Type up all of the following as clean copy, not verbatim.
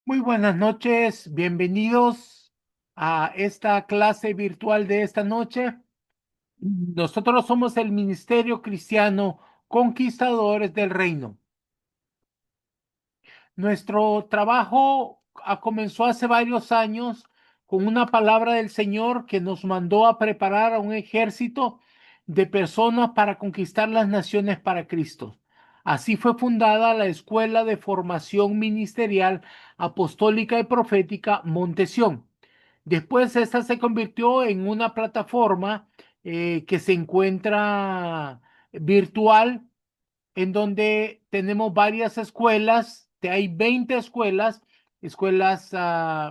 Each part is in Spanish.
Muy buenas noches, bienvenidos a esta clase virtual de esta noche. Nosotros somos el Ministerio Cristiano Conquistadores del Reino. Nuestro trabajo comenzó hace varios años con una palabra del Señor que nos mandó a preparar a un ejército de personas para conquistar las naciones para Cristo. Así fue fundada la Escuela de Formación Ministerial Apostólica y Profética Montesión. Después esta se convirtió en una plataforma que se encuentra virtual en donde tenemos varias escuelas, hay 20 escuelas,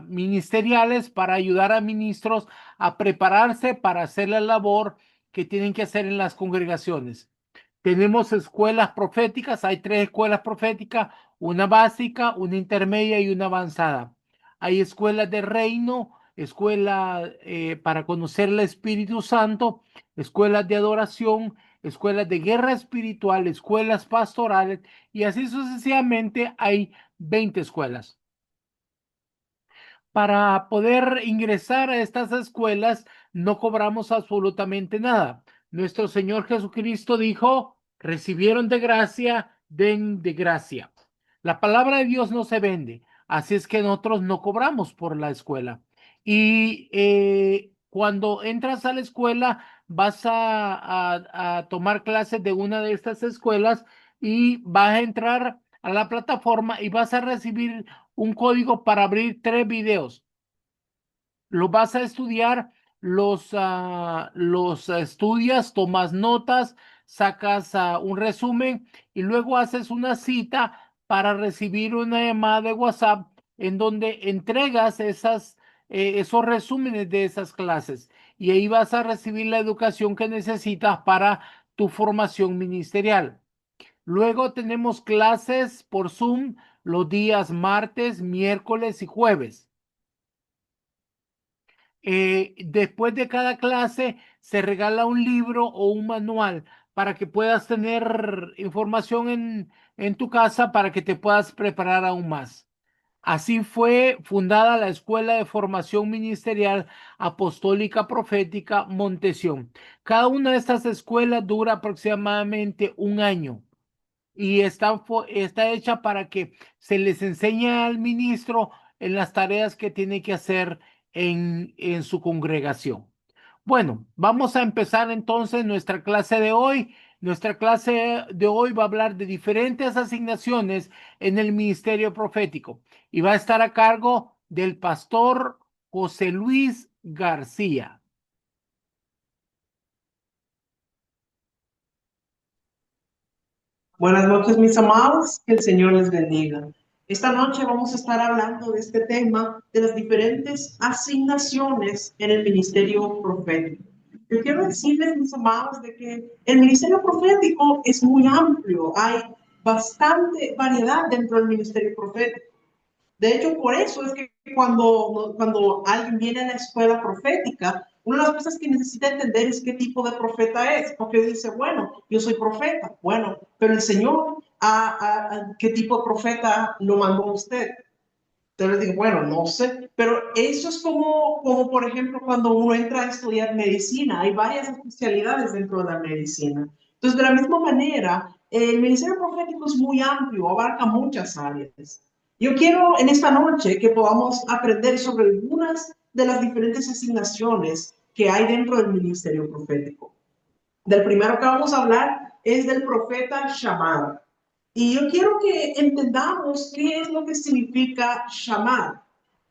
ministeriales para ayudar a ministros a prepararse para hacer la labor que tienen que hacer en las congregaciones. Tenemos escuelas proféticas, hay 3 escuelas proféticas, una básica, una intermedia y una avanzada. Hay escuelas de reino, escuela para conocer el Espíritu Santo, escuelas de adoración, escuelas de guerra espiritual, escuelas pastorales y así sucesivamente hay 20 escuelas. Para poder ingresar a estas escuelas no cobramos absolutamente nada. Nuestro Señor Jesucristo dijo, recibieron de gracia, den de gracia. La palabra de Dios no se vende, así es que nosotros no cobramos por la escuela. Y cuando entras a la escuela, vas a tomar clases de una de estas escuelas y vas a entrar a la plataforma y vas a recibir un código para abrir 3 videos. Lo vas a estudiar, los estudias, tomas notas, sacas un resumen y luego haces una cita para recibir una llamada de WhatsApp en donde entregas esos resúmenes de esas clases y ahí vas a recibir la educación que necesitas para tu formación ministerial. Luego tenemos clases por Zoom los días martes, miércoles y jueves. Después de cada clase se regala un libro o un manual para que puedas tener información en tu casa para que te puedas preparar aún más. Así fue fundada la Escuela de Formación Ministerial Apostólica Profética Montesión. Cada una de estas escuelas dura aproximadamente un año y está hecha para que se les enseñe al ministro en las tareas que tiene que hacer en su congregación. Bueno, vamos a empezar entonces nuestra clase de hoy. Nuestra clase de hoy va a hablar de diferentes asignaciones en el ministerio profético y va a estar a cargo del pastor José Luis García. Buenas noches, mis amados, que el Señor les bendiga. Esta noche vamos a estar hablando de este tema, de las diferentes asignaciones en el ministerio profético. Yo quiero decirles, mis amados, de que el ministerio profético es muy amplio, hay bastante variedad dentro del ministerio profético. De hecho, por eso es que cuando alguien viene a la escuela profética, una de las cosas que necesita entender es qué tipo de profeta es, porque dice, bueno, yo soy profeta, bueno, pero el Señor, ¿qué tipo de profeta lo mandó a usted? Entonces digo, bueno, no sé, pero eso es como, por ejemplo, cuando uno entra a estudiar medicina, hay varias especialidades dentro de la medicina. Entonces, de la misma manera, el ministerio profético es muy amplio, abarca muchas áreas. Yo quiero en esta noche que podamos aprender sobre algunas de las diferentes asignaciones que hay dentro del ministerio profético. Del primero que vamos a hablar es del profeta Shammar. Y yo quiero que entendamos qué es lo que significa Shammar.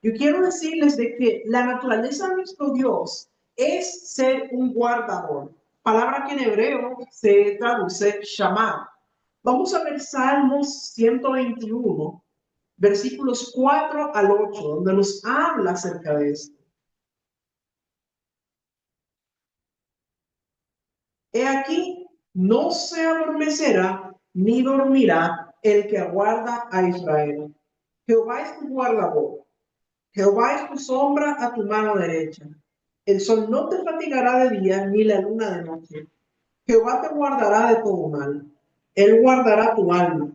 Yo quiero decirles de que la naturaleza de nuestro Dios es ser un guardador, palabra que en hebreo se traduce Shammar. Vamos a ver Salmos 121, versículos 4 al 8, donde nos habla acerca de esto. He aquí, no se adormecerá ni dormirá el que aguarda a Israel. Jehová es tu guardador. Jehová es tu sombra a tu mano derecha. El sol no te fatigará de día, ni la luna de noche. Jehová te guardará de todo mal. Él guardará tu alma.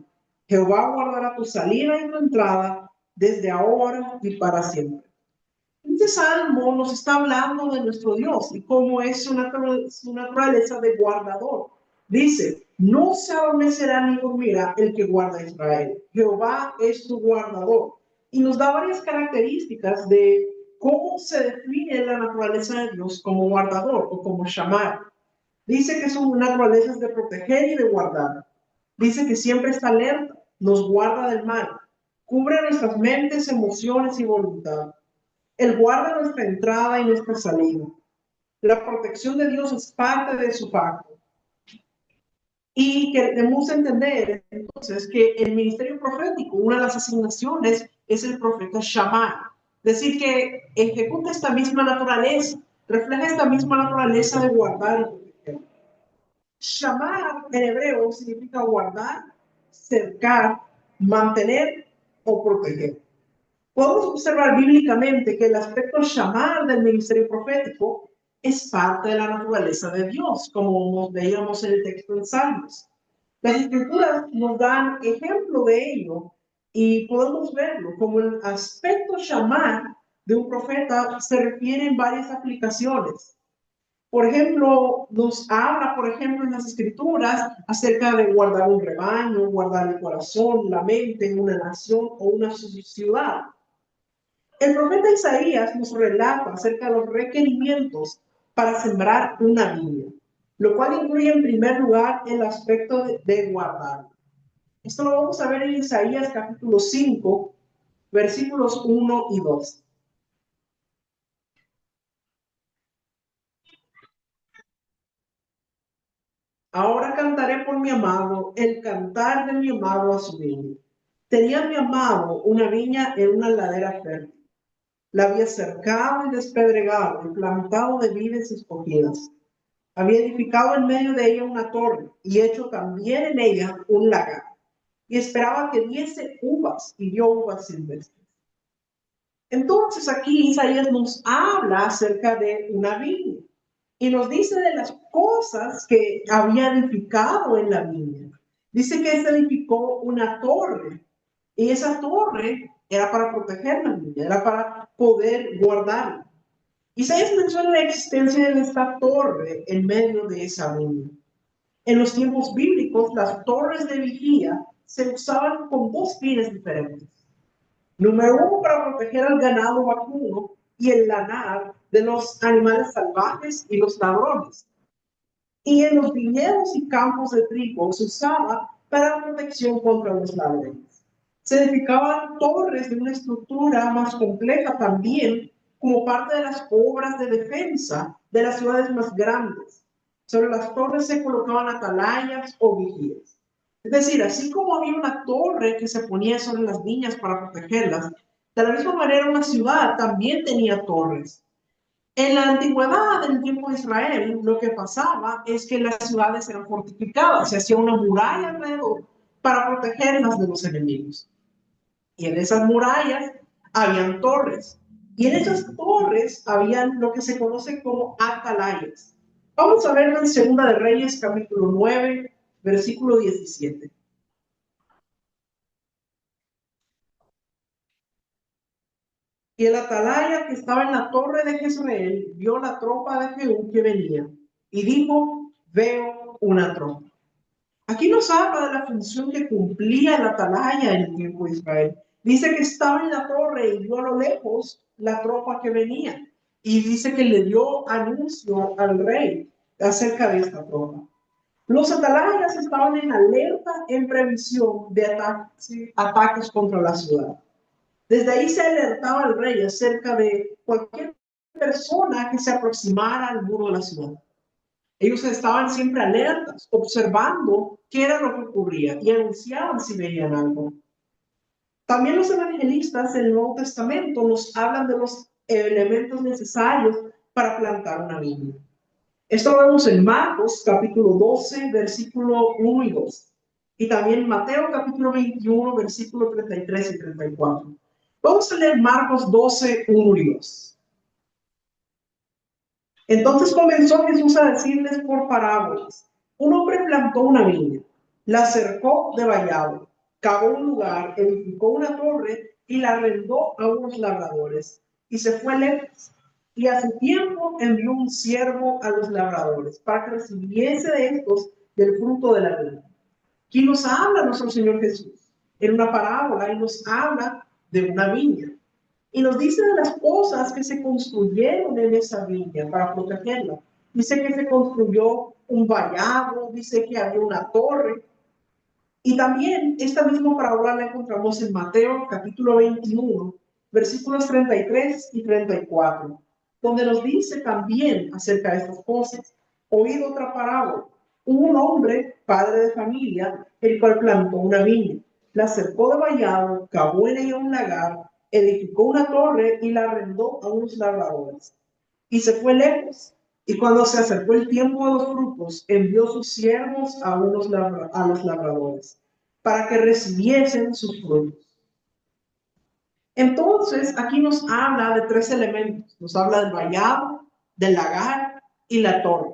Jehová guardará tu salida y tu entrada desde ahora y para siempre. Este salmo nos está hablando de nuestro Dios y cómo es su naturaleza de guardador. Dice, no se adormecerá ni dormirá el que guarda a Israel. Jehová es tu guardador. Y nos da varias características de cómo se define la naturaleza de Dios como guardador o como shamar. Dice que son naturalezas de proteger y de guardar. Dice que siempre está alerta, nos guarda del mal, cubre nuestras mentes, emociones y voluntad. Él guarda nuestra entrada y nuestra salida. La protección de Dios es parte de su pacto. Y queremos entender entonces que el ministerio profético, una de las asignaciones es el profeta Shammah. Es decir, que ejecuta esta misma naturaleza, refleja esta misma naturaleza de guardar y proteger. Shammah en hebreo significa guardar, cercar, mantener o proteger. Podemos observar bíblicamente que el aspecto shamar del ministerio profético es parte de la naturaleza de Dios, como nos veíamos en el texto de Salmos. Las escrituras nos dan ejemplo de ello y podemos verlo como el aspecto shamar de un profeta se refiere en varias aplicaciones. Por ejemplo, nos habla, por ejemplo, en las escrituras acerca de guardar un rebaño, guardar el corazón, la mente en una nación o una ciudad. El profeta Isaías nos relata acerca de los requerimientos para sembrar una viña, lo cual incluye en primer lugar el aspecto de guardar. Esto lo vamos a ver en Isaías capítulo 5, versículos 1 y 2. Ahora cantaré por mi amado, el cantar de mi amado a su viña. Tenía mi amado una viña en una ladera fértil. La había cercado y despedregado y plantado de vides escogidas. Había edificado en medio de ella una torre y hecho también en ella un lagar. Y esperaba que diese uvas y dio uvas silvestres. Entonces aquí Isaías nos habla acerca de una viña y nos dice de las cosas que había edificado en la viña. Dice que se edificó una torre y esa torre era para proteger la viña, era para poder guardarla. Isaías menciona la existencia de esta torre en medio de esa viña. En los tiempos bíblicos, las torres de vigía se usaban con dos fines diferentes. Número uno, para proteger al ganado vacuno y el lanar de los animales salvajes y los ladrones. Y en los viñedos y campos de trigo se usaba para protección contra los ladrones. Se edificaban torres de una estructura más compleja también como parte de las obras de defensa de las ciudades más grandes. Sobre las torres se colocaban atalayas o vigías. Es decir, así como había una torre que se ponía sobre las viñas para protegerlas, de la misma manera una ciudad también tenía torres. En la antigüedad, en el tiempo de Israel, lo que pasaba es que las ciudades eran fortificadas, se hacía una muralla alrededor para protegerlas de los enemigos. Y en esas murallas habían torres. Y en esas torres habían lo que se conoce como atalayas. Vamos a verlo en Segunda de Reyes, capítulo 9, versículo 17. Y el atalaya que estaba en la torre de Jezreel vio la tropa de Jehú que venía y dijo, veo una tropa. Aquí nos habla de la función que cumplía el atalaya en el tiempo de Israel. Dice que estaba en la torre y vio a lo lejos la tropa que venía. Y dice que le dio anuncio al rey acerca de esta tropa. Los atalayas estaban en alerta en previsión de ataques contra la ciudad. Desde ahí se alertaba al rey acerca de cualquier persona que se aproximara al muro de la ciudad. Ellos estaban siempre alertas, observando qué era lo que ocurría y anunciaban si veían algo. También los evangelistas en el Nuevo Testamento nos hablan de los elementos necesarios para plantar una viña. Esto lo vemos en Marcos capítulo 12, versículo 1 y 2. Y también Mateo capítulo 21, versículo 33 y 34. Vamos a leer Marcos 12, 1 y 2. Entonces comenzó Jesús a decirles por parábolas. Un hombre plantó una viña, la cercó de vallado, cavó un lugar, edificó una torre y la arrendó a unos labradores, y se fue lejos. Y a su tiempo envió un siervo a los labradores para que recibiese de estos del fruto de la viña. Aquí nos habla nuestro Señor Jesús en una parábola y nos habla de una viña. Y nos dice de las cosas que se construyeron en esa viña para protegerla. Dice que se construyó un vallado, dice que había una torre. Y también esta misma parábola la encontramos en Mateo capítulo 21, versículos 33 y 34, donde nos dice también acerca de estas cosas. Oíd otra parábola. Hubo un hombre, padre de familia, el cual plantó una viña, la cercó de vallado, cavó en ella un lagar, edificó una torre y la arrendó a unos labradores. Y se fue lejos. Y cuando se acercó el tiempo de los frutos, envió sus siervos a los labradores para que recibiesen sus frutos. Entonces, aquí nos habla de tres elementos. Nos habla del vallado, del lagar y la torre.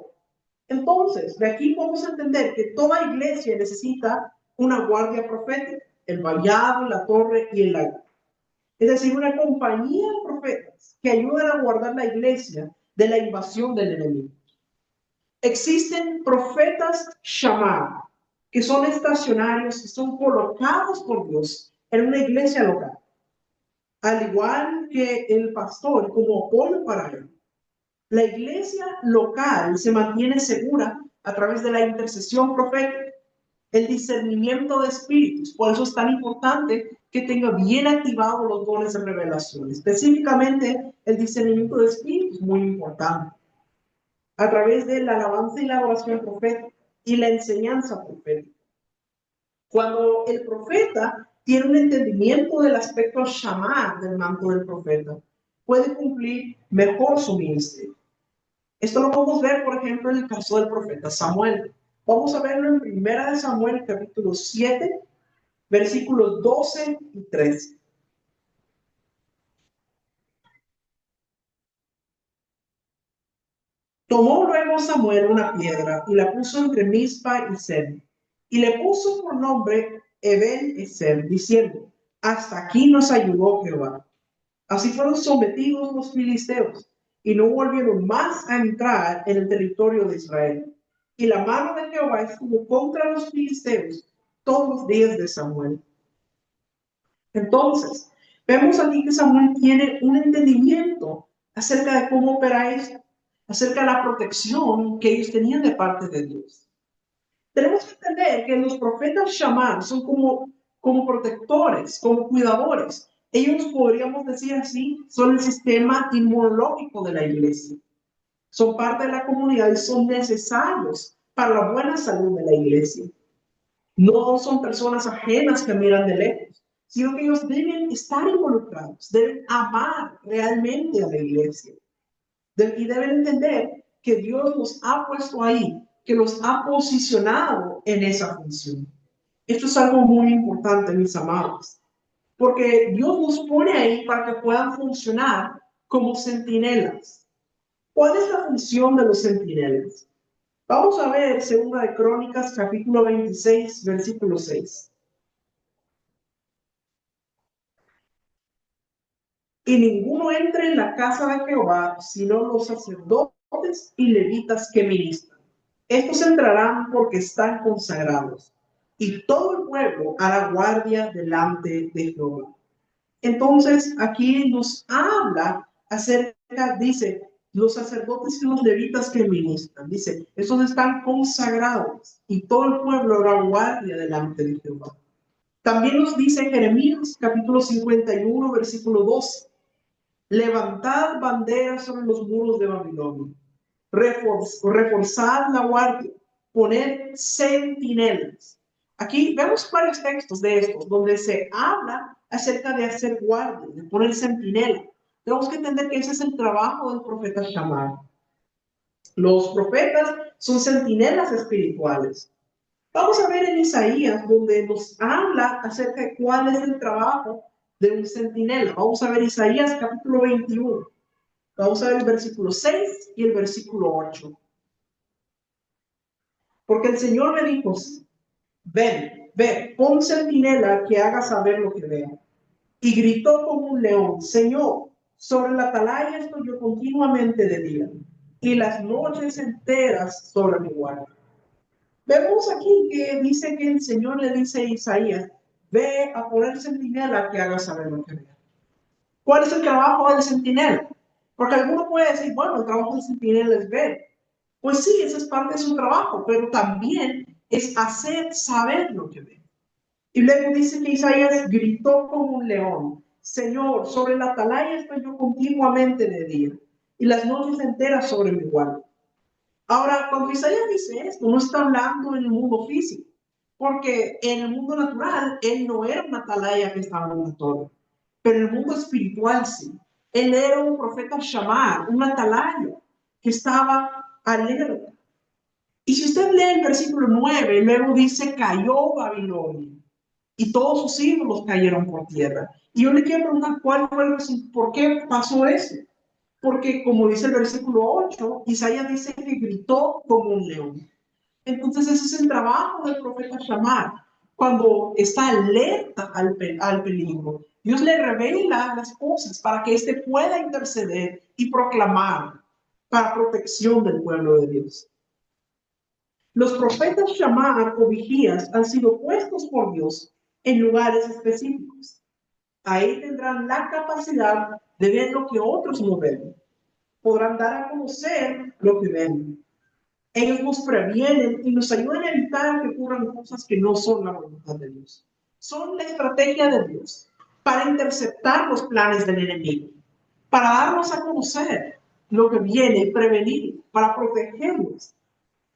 Entonces, de aquí vamos a entender que toda iglesia necesita una guardia profética, el vallado, la torre y el lagar. Es decir, una compañía de profetas que ayudan a guardar la iglesia de la invasión del enemigo. Existen profetas llamados, que son estacionarios, que son colocados por Dios en una iglesia local, al igual que el pastor como apoyo para él. La iglesia local se mantiene segura a través de la intercesión profética, el discernimiento de espíritus. Por eso es tan importante que tenga bien activados los dones de revelación. Específicamente, el discernimiento de espíritus, muy importante. A través de la alabanza y la adoración profética y la enseñanza profética. Cuando el profeta tiene un entendimiento del aspecto shamar del manto del profeta, puede cumplir mejor su ministerio. Esto lo podemos ver, por ejemplo, en el caso del profeta Samuel. Vamos a verlo en Primera de Samuel, capítulo 7, versículos 12 y 13. Tomó luego Samuel una piedra y la puso entre Mizpa y Sem, y le puso por nombre Ebel-Ezer, diciendo: hasta aquí nos ayudó Jehová. Así fueron sometidos los filisteos, y no volvieron más a entrar en el territorio de Israel. Y la mano de Jehová estuvo contra los filisteos todos los días de Samuel. Entonces, vemos aquí que Samuel tiene un entendimiento acerca de cómo opera esto, acerca de la protección que ellos tenían de parte de Dios. Tenemos que entender que los profetas Shammah son como protectores, como cuidadores. Ellos, podríamos decir así, son el sistema inmunológico de la iglesia. Son parte de la comunidad y son necesarios para la buena salud de la iglesia. No son personas ajenas que miran de lejos, sino que ellos deben estar involucrados, deben amar realmente a la iglesia. Y deben entender que Dios los ha puesto ahí, que los ha posicionado en esa función. Esto es algo muy importante, mis amados, porque Dios nos pone ahí para que puedan funcionar como centinelas. ¿Cuál es la función de los centinelas? Vamos a ver 2 de Crónicas, capítulo 26, versículo 6. Y ninguno entre en la casa de Jehová, sino los sacerdotes y levitas que ministran. Estos entrarán porque están consagrados, y todo el pueblo hará guardia delante de Jehová. Entonces, aquí nos habla acerca, dice, los sacerdotes y los levitas que ministran. Dice, estos están consagrados, y todo el pueblo hará guardia delante de Jehová. También nos dice Jeremías, capítulo 51, versículo 12. Levantad banderas sobre los muros de Babilonia, reforzad la guardia, poned centinelas. Aquí vemos varios textos de estos, donde se habla acerca de hacer guardia, de poner centinela. Tenemos que entender que ese es el trabajo del profeta Shammah. Los profetas son centinelas espirituales. Vamos a ver en Isaías, donde nos habla acerca de cuál es el trabajo de un centinela. Vamos a ver Isaías capítulo 21. Vamos a ver el versículo 6 y el versículo 8. Porque el Señor me dijo: ven, pon centinela que haga saber lo que vea. y gritó como un león: Señor, sobre la atalaya estoy yo continuamente de día, y las noches enteras sobre mi guardia. Vemos aquí que dice que el Señor le dice a Isaías: ve a poner centinela que haga saber lo que vea. ¿Cuál es el trabajo del centinela? Porque alguno puede decir, bueno, el trabajo del centinela es ver. Pues sí, esa es parte de su trabajo, pero también es hacer saber lo que ve. Y luego dice que Isaías gritó como un león: Señor, sobre la atalaya estoy yo continuamente de día, y las noches enteras sobre mi guardia. Ahora, cuando Isaías dice esto, no está hablando en el mundo físico, porque en el mundo natural, él no era una atalaya que estaba en una torre, pero en el mundo espiritual sí. Él era un profeta shamar, un atalaya que estaba alerta. Y si usted lee el versículo 9, luego dice: cayó Babilonia y todos sus ídolos cayeron por tierra. Y yo le quiero preguntar cuál fue por qué pasó eso. Porque como dice el versículo 8, Isaías dice que gritó como un león. Entonces ese es el trabajo del profeta Shamar. Cuando está alerta al peligro, Dios le revela las cosas para que éste pueda interceder y proclamar para protección del pueblo de Dios. Los profetas Shamar o vigías han sido puestos por Dios en lugares específicos. Ahí tendrán la capacidad de ver lo que otros no ven. Podrán dar a conocer lo que ven. Ellos nos previenen y nos ayudan a evitar que ocurran cosas que no son la voluntad de Dios. Son la estrategia de Dios para interceptar los planes del enemigo, para darnos a conocer lo que viene y prevenir, para protegernos.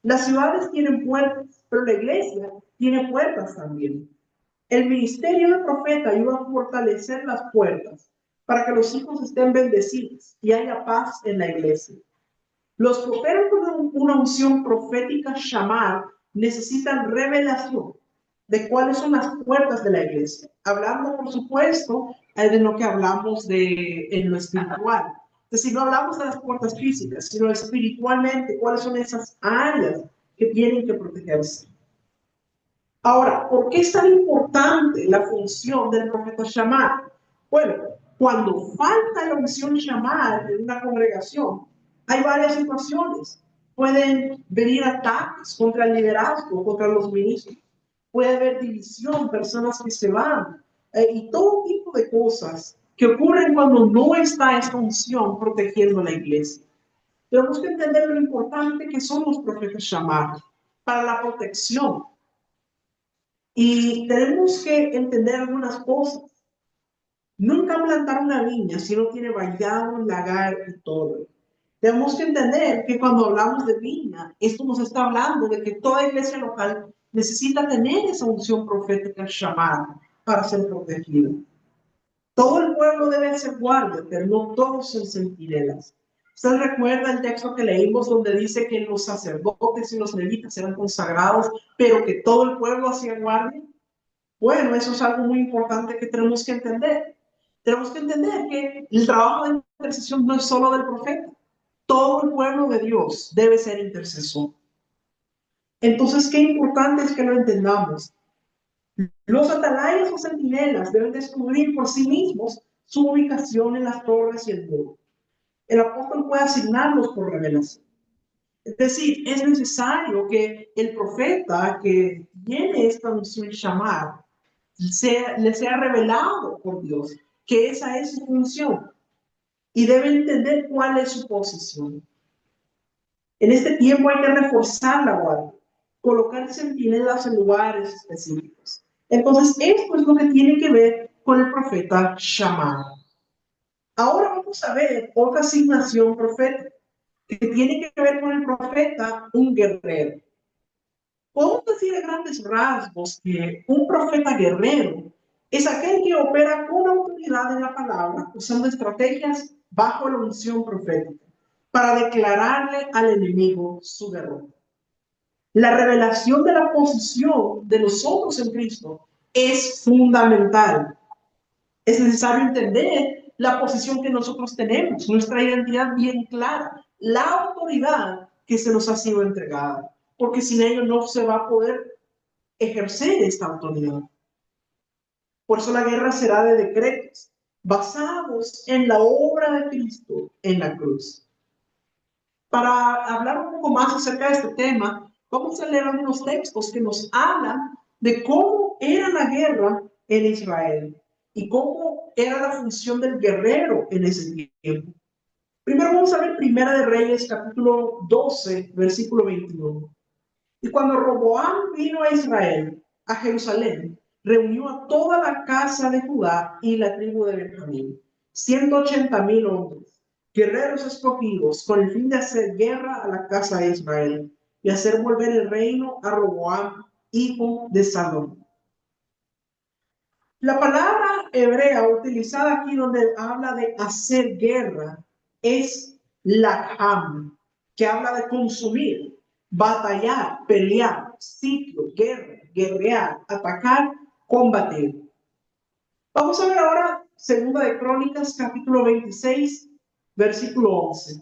Las ciudades tienen puertas, pero la iglesia tiene puertas también. El ministerio del profeta ayuda a fortalecer las puertas para que los hijos estén bendecidos y haya paz en la iglesia. Los profetas con una unción profética shamar necesitan revelación de cuáles son las puertas de la iglesia. Hablando, por supuesto, de lo que hablamos en lo espiritual. Es decir, no hablamos de las puertas físicas, sino espiritualmente, cuáles son esas áreas que tienen que protegerse. Ahora, ¿por qué es tan importante la función del profeta Shamar? Bueno, cuando falta la unción Shamar en una congregación, hay varias situaciones. Pueden venir ataques contra el liderazgo, contra los ministros. Puede haber división, personas que se van, y todo tipo de cosas que ocurren cuando no está esta unción protegiendo la iglesia. Tenemos que entender lo importante que son los profetas Shamar para la protección. Y tenemos que entender algunas cosas. Nunca plantar una viña si no tiene vallado, lagar y todo. Tenemos que entender que cuando hablamos de viña, esto nos está hablando de que toda iglesia local necesita tener esa unción profética llamada para ser protegida. Todo el pueblo debe ser guardia, pero no todos son centinelas. ¿Usted recuerda el texto que leímos donde dice que los sacerdotes y los levitas eran consagrados, pero que todo el pueblo hacía guardia? Bueno, eso es algo muy importante que tenemos que entender. Tenemos que entender que el trabajo de intercesión no es solo del profeta. Todo el pueblo de Dios debe ser intercesor. Entonces, qué importante es que lo entendamos. Los atalayas o centinelas deben descubrir por sí mismos su ubicación en las torres y el muro. El apóstol puede asignarlos por revelación. Es decir, es necesario que el profeta que tiene esta unción llamada le sea revelado por Dios que esa es su función y debe entender cuál es su posición. En este tiempo hay que reforzar la guardia, colocar centinelas en lugares específicos. Entonces, esto es lo que tiene que ver con el profeta Shammah. Ahora vamos a ver otra asignación profética que tiene que ver con el profeta, un guerrero. Podemos decir a grandes rasgos que un profeta guerrero es aquel que opera con autoridad en la palabra, usando estrategias bajo la unción profética, para declararle al enemigo su derrota. La revelación de la posición de nosotros en Cristo es fundamental. Es necesario entender la posición que nosotros tenemos, nuestra identidad bien clara, la autoridad que se nos ha sido entregada, porque sin ello no se va a poder ejercer esta autoridad. Por eso la guerra será de decretos, basados en la obra de Cristo en la cruz. Para hablar un poco más acerca de este tema, vamos a leer algunos textos que nos hablan de cómo era la guerra en Israel y cómo era la función del guerrero en ese tiempo. Primero vamos a ver Primera de Reyes, capítulo 12, versículo 21. Y cuando Roboam vino a Israel, a Jerusalén, reunió a toda la casa de Judá y la tribu de Benjamín, 180,000 hombres, guerreros escogidos, con el fin de hacer guerra a la casa de Israel y hacer volver el reino a Roboam, hijo de Salomón. La palabra hebrea utilizada aquí donde habla de hacer guerra es laham, que habla de consumir, batallar, pelear, sitio, guerra, guerrear, atacar, combatir. Vamos a ver ahora Segunda de Crónicas, capítulo 26, versículo 11.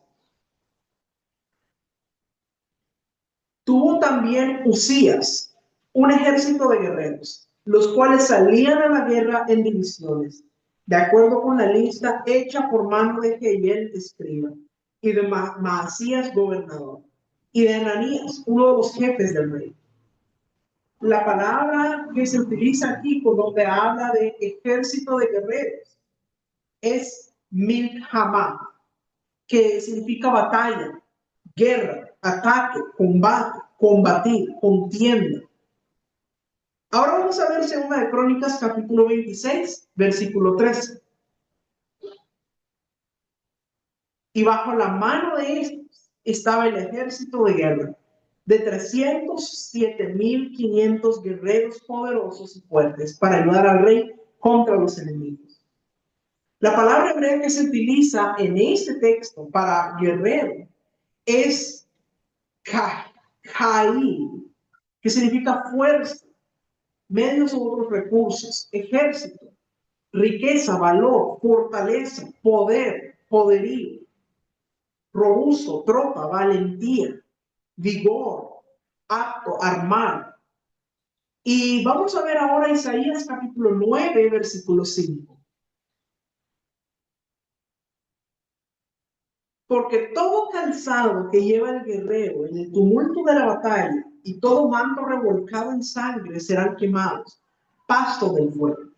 Tuvo también Usías un ejército de guerreros, los cuales salían a la guerra en divisiones, de acuerdo con la lista hecha por mano de Jehiel, escriba, y de Maasías, gobernador, y de Ananías, uno de los jefes del rey. La palabra que se utiliza aquí, por donde habla de ejército de guerreros, es milhamá, que significa batalla, guerra, ataque, combate, combatir, contienda. Ahora vamos a ver Segunda de Crónicas, capítulo 26, versículo 13. Y bajo la mano de estos estaba el ejército de guerra, de 307,500 guerreros poderosos y fuertes para ayudar al rey contra los enemigos. La palabra hebrea que se utiliza en este texto para guerrero es Caí, que significa fuerza, medios u otros recursos, ejército, riqueza, valor, fortaleza, poder, poderío, robusto, tropa, valentía, vigor, apto, armar. Y vamos a ver ahora Isaías capítulo 9, versículo 5. Porque todo calzado que lleva el guerrero en el tumulto de la batalla y todo manto revolcado en sangre serán quemados, pasto del fuego.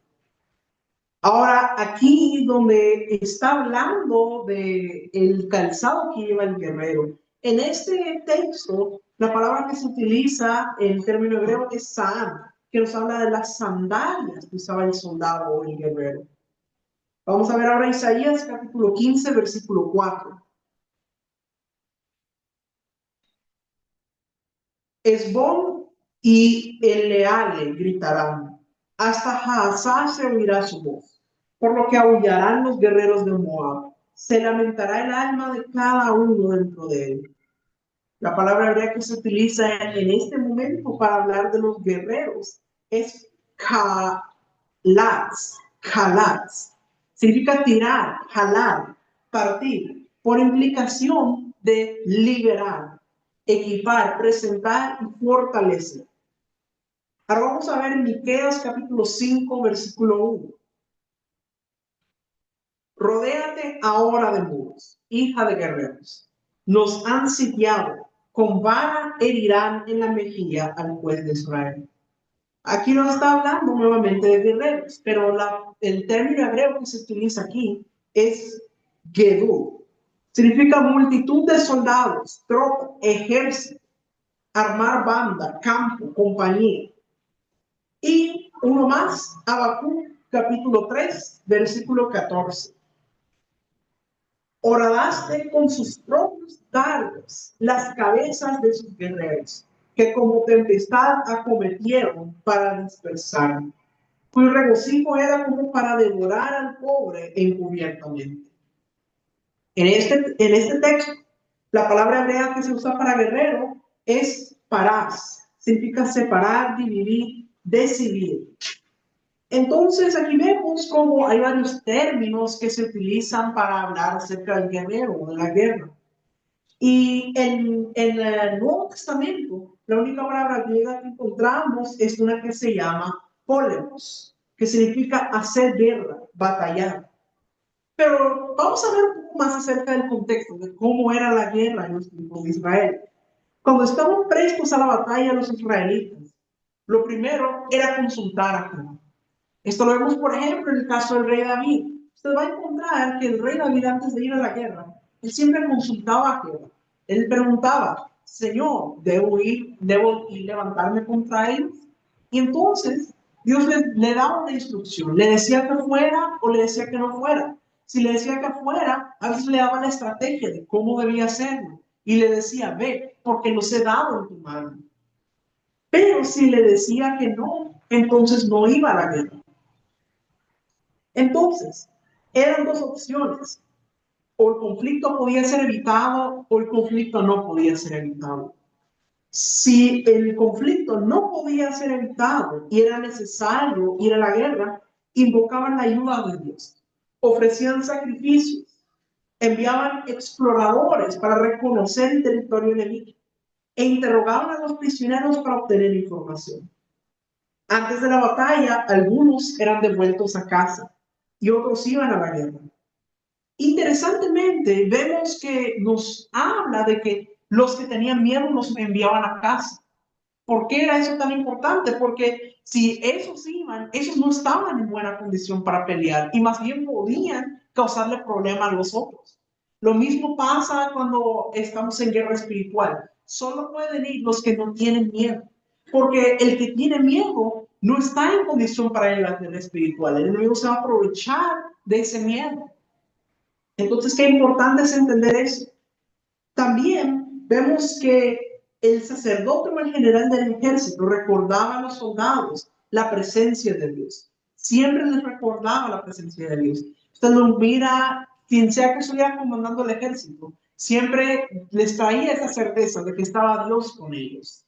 Ahora, aquí donde está hablando de el calzado que lleva el guerrero, en este texto, la palabra que se utiliza en término hebreo es sa'an, que nos habla de las sandalias que usaba el soldado o el guerrero. Vamos a ver ahora Isaías capítulo 15, versículo 4. Esbón y Eleale gritarán, hasta Jaazá se oirá su voz, por lo que aullarán los guerreros de Moab, se lamentará el alma de cada uno dentro de él. La palabra hebrea que se utiliza en este momento para hablar de los guerreros es kalatz, significa tirar, jalar, partir, por implicación de liberar, equipar, presentar y fortalecer. Ahora vamos a ver Miqueas capítulo 5, versículo 1. Rodéate ahora de muros, hija de guerreros. Nos han sitiado, con vara herirán en la mejilla al juez de Israel. Aquí no está hablando nuevamente de guerreros, pero el término hebreo que se utiliza aquí es gedú. Significa multitud de soldados, tropa, ejército, armar banda, campo, compañía. Y uno más, Habacuc capítulo 3, versículo 14. Horadaste con sus propios dardos las cabezas de sus guerreros, que como tempestad acometieron para dispersar, cuyo regocijo era como para devorar al pobre encubiertamente. En este texto, la palabra hebrea que se usa para guerrero es parás, significa separar, dividir, decidir. Entonces, aquí vemos cómo hay varios términos que se utilizan para hablar acerca del guerrero, de la guerra. Y en el Nuevo Testamento, la única palabra griega que encontramos es una que se llama polemos, que significa hacer guerra, batallar. Pero vamos a ver un poco más acerca del contexto de cómo era la guerra en los tiempos de Israel. Cuando estaban prestos a la batalla los israelitas, lo primero era consultar a Jehová. Esto lo vemos, por ejemplo, en el caso del rey David. Usted va a encontrar que el rey David, antes de ir a la guerra, él siempre consultaba a Jehová. Él preguntaba, Señor, debo ir levantarme contra ellos? Y entonces Dios le daba una instrucción, le decía que fuera o le decía que no fuera. Si le decía que fuera, a veces le daba la estrategia de cómo debía hacerlo. Y le decía, ve, porque los he dado en tu mano. Pero si le decía que no, entonces no iba a la guerra. Entonces, eran dos opciones. O el conflicto podía ser evitado o el conflicto no podía ser evitado. Si el conflicto no podía ser evitado y era necesario ir a la guerra, invocaban la ayuda de Dios, ofrecían sacrificios, enviaban exploradores para reconocer el territorio enemigo e interrogaban a los prisioneros para obtener información. Antes de la batalla, algunos eran devueltos a casa y otros iban a la guerra. Interesantemente, vemos que nos habla de que los que tenían miedo los enviaban a casa. ¿Por qué era eso tan importante? Porque si esos iban, esos no estaban en buena condición para pelear y más bien podían causarle problemas a los otros. Lo mismo pasa cuando estamos en guerra espiritual. Solo pueden ir los que no tienen miedo. Porque el que tiene miedo no está en condición para ir a la guerra espiritual. El enemigo se va a aprovechar de ese miedo. Entonces, qué importante es entender eso. También vemos que el sacerdote o el general del ejército recordaba a los soldados la presencia de Dios. Siempre les recordaba la presencia de Dios. Usted lo mira, quien sea que estuviera comandando el ejército, siempre les traía esa certeza de que estaba Dios con ellos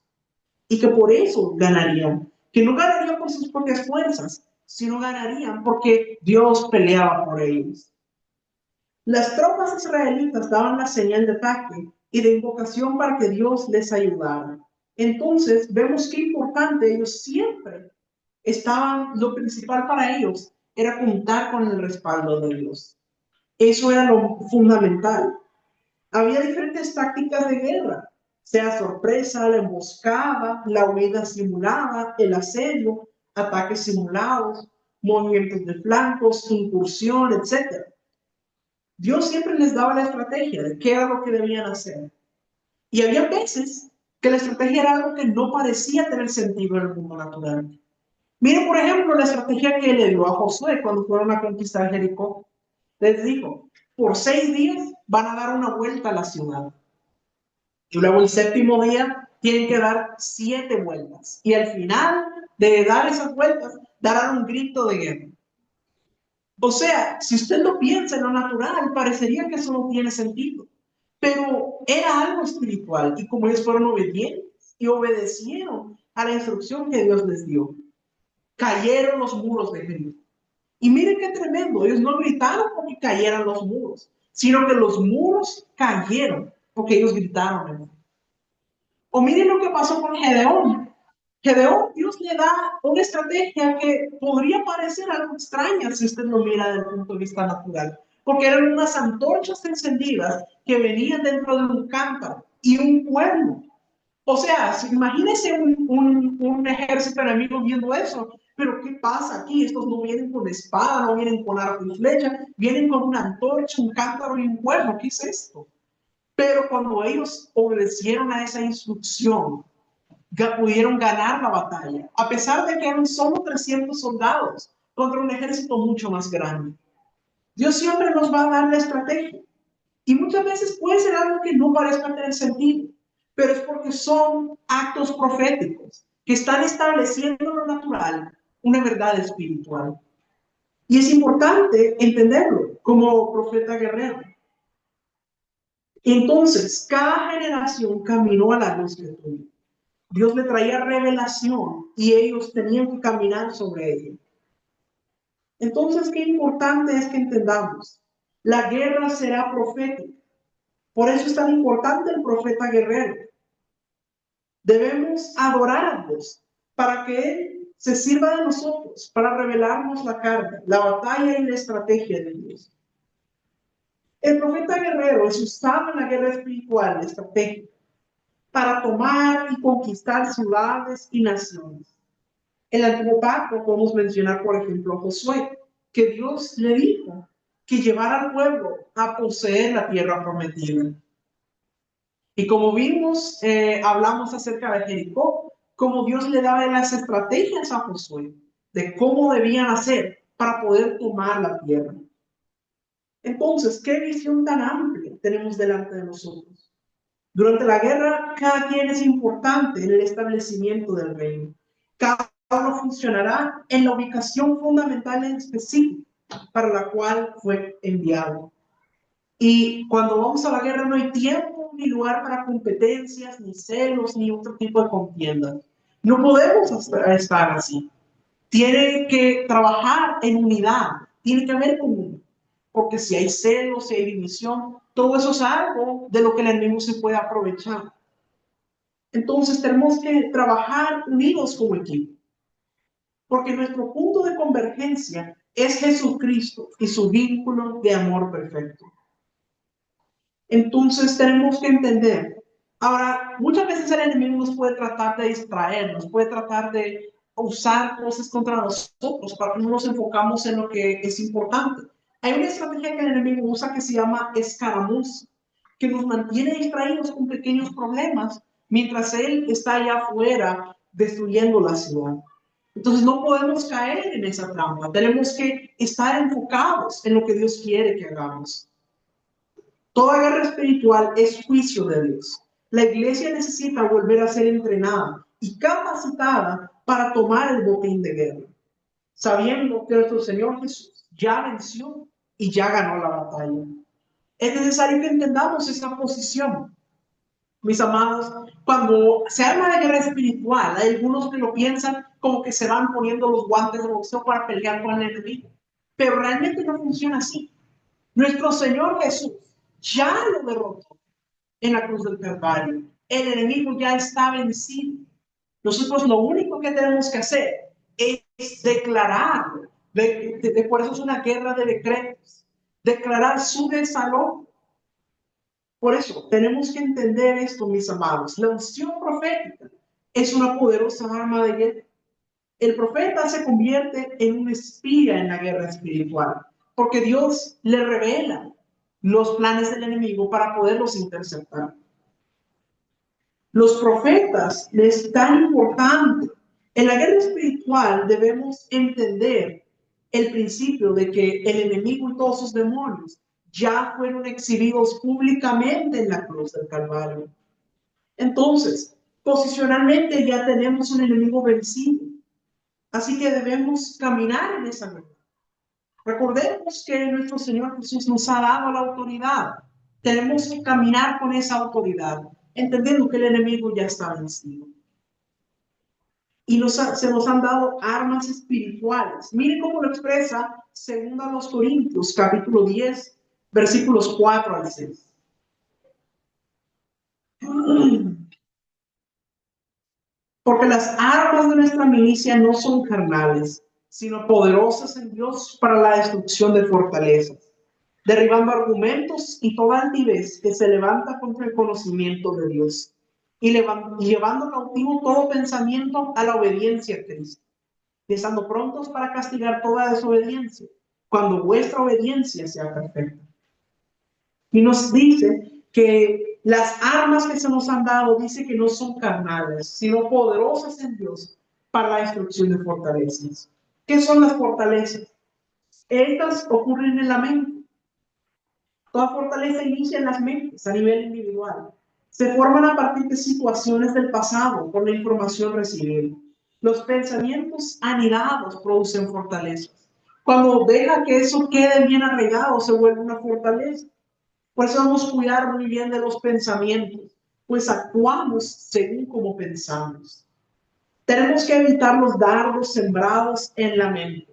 y que por eso ganarían. Que no ganarían por sus propias fuerzas, sino ganarían porque Dios peleaba por ellos. Las tropas israelitas daban la señal de ataque y de invocación para que Dios les ayudara. Entonces, vemos qué importante ellos siempre estaban, lo principal para ellos era contar con el respaldo de Dios. Eso era lo fundamental. Había diferentes tácticas de guerra, sea sorpresa, la emboscada, la huida simulada, el asedio, ataques simulados, movimientos de flancos, incursión, etc. Dios siempre les daba la estrategia de qué era lo que debían hacer. Y había veces que la estrategia era algo que no parecía tener sentido en el mundo natural. Miren, por ejemplo, la estrategia que le dio a Josué cuando fueron a conquistar Jericó. Les dijo, por 6 días van a dar una vuelta a la ciudad. Y luego el séptimo día tienen que dar 7 vueltas. Y al final de dar esas vueltas, darán un grito de guerra. O sea, si usted lo piensa en lo natural, parecería que eso no tiene sentido. Pero era algo espiritual. Y como ellos fueron obedientes y obedecieron a la instrucción que Dios les dio, cayeron los muros de Jericó. Y miren qué tremendo. Ellos no gritaron porque cayeran los muros, sino que los muros cayeron porque ellos gritaron. O miren lo que pasó con Gedeón. Gedeón, Dios le da una estrategia que podría parecer algo extraña si usted lo mira desde el punto de vista natural, porque eran unas antorchas encendidas que venían dentro de un cántaro y un cuerno. O sea, imagínese un ejército enemigo viendo eso, pero ¿qué pasa aquí? Estos no vienen con espada, no vienen con arco y flecha, vienen con una antorcha, un cántaro y un cuerno. ¿Qué es esto? Pero cuando ellos obedecieron a esa instrucción, pudieron ganar la batalla, a pesar de que eran solo 300 soldados contra un ejército mucho más grande. Dios siempre nos va a dar la estrategia. Y muchas veces puede ser algo que no parezca tener sentido, pero es porque son actos proféticos que están estableciendo lo natural, una verdad espiritual. Y es importante entenderlo como profeta guerrero. Entonces, cada generación caminó a la luz de Dios. Dios le traía revelación y ellos tenían que caminar sobre ella. Entonces, qué importante es que entendamos. La guerra será profética. Por eso es tan importante el profeta guerrero. Debemos adorar a Dios para que Él se sirva de nosotros para revelarnos la carga, la batalla y la estrategia de Dios. El profeta guerrero es usado en la guerra espiritual estratégica para tomar y conquistar ciudades y naciones. En el antiguo pacto podemos mencionar, por ejemplo, a Josué, que Dios le dijo que llevara al pueblo a poseer la tierra prometida. Y como vimos, hablamos acerca de Jericó, como Dios le daba las estrategias a Josué de cómo debían hacer para poder tomar la tierra. Entonces, ¿qué visión tan amplia tenemos delante de nosotros? Durante la guerra, cada quien es importante en el establecimiento del reino. Cada uno funcionará en la ubicación fundamental en específico para la cual fue enviado. Y cuando vamos a la guerra no hay tiempo ni lugar para competencias, ni celos, ni otro tipo de contiendas. No podemos estar así. Tiene que trabajar en unidad, tiene que haber comunión. Porque si hay celos, si hay división, todo eso es algo de lo que el enemigo se puede aprovechar. Entonces tenemos que trabajar unidos como equipo, porque nuestro punto de convergencia es Jesucristo y su vínculo de amor perfecto. Entonces tenemos que entender. Ahora, muchas veces el enemigo nos puede tratar de distraer, nos puede tratar de usar cosas contra nosotros para que no nos enfocamos en lo que es importante. Hay una estrategia que el enemigo usa que se llama escaramuza, que nos mantiene distraídos con pequeños problemas mientras él está allá afuera destruyendo la ciudad. Entonces no podemos caer en esa trampa. Tenemos que estar enfocados en lo que Dios quiere que hagamos. Toda guerra espiritual es juicio de Dios. La iglesia necesita volver a ser entrenada y capacitada para tomar el botín de guerra, sabiendo que nuestro Señor Jesús ya venció y ya ganó la batalla. Es necesario que entendamos esa posición. Mis amados, cuando se arma la guerra espiritual, hay algunos que lo piensan como que se van poniendo los guantes de boxeo para pelear con el enemigo, pero realmente no funciona así. Nuestro Señor Jesús ya lo derrotó en la cruz del Calvario. El enemigo ya está vencido. Nosotros lo único que tenemos que hacer es declararlo. Por eso es una guerra de decretos. Declarar su desalojo. Por eso tenemos que entender esto, mis amados. La unción profética es una poderosa arma de guerra. El profeta se convierte en un espía en la guerra espiritual, porque Dios le revela los planes del enemigo para poderlos interceptar. Los profetas es tan importante. En la guerra espiritual debemos entender el principio de que el enemigo y todos sus demonios ya fueron exhibidos públicamente en la cruz del Calvario. Entonces, posicionalmente ya tenemos un enemigo vencido. Así que debemos caminar en esa verdad. Recordemos que nuestro Señor Jesús nos ha dado la autoridad. Tenemos que caminar con esa autoridad, entendiendo que el enemigo ya está vencido. Y se nos han dado armas espirituales. Miren cómo lo expresa 2 Corintios, capítulo 10, versículos 4 al 6. Porque las armas de nuestra milicia no son carnales, sino poderosas en Dios para la destrucción de fortalezas, derribando argumentos y toda altivez que se levanta contra el conocimiento de Dios, y llevando cautivo todo pensamiento a la obediencia a Cristo, estando prontos para castigar toda desobediencia, cuando vuestra obediencia sea perfecta. Y nos dice que las armas que se nos han dado, dice que no son carnales, sino poderosas en Dios para la destrucción de fortalezas. ¿Qué son las fortalezas? Estas ocurren en la mente. Toda fortaleza inicia en las mentes a nivel individual. Se forman a partir de situaciones del pasado por la información recibida. Los pensamientos anidados producen fortalezas. Cuando deja que eso quede bien arraigado, se vuelve una fortaleza. Por eso vamos a cuidar muy bien de los pensamientos, pues actuamos según como pensamos. Tenemos que evitar los dardos sembrados en la mente.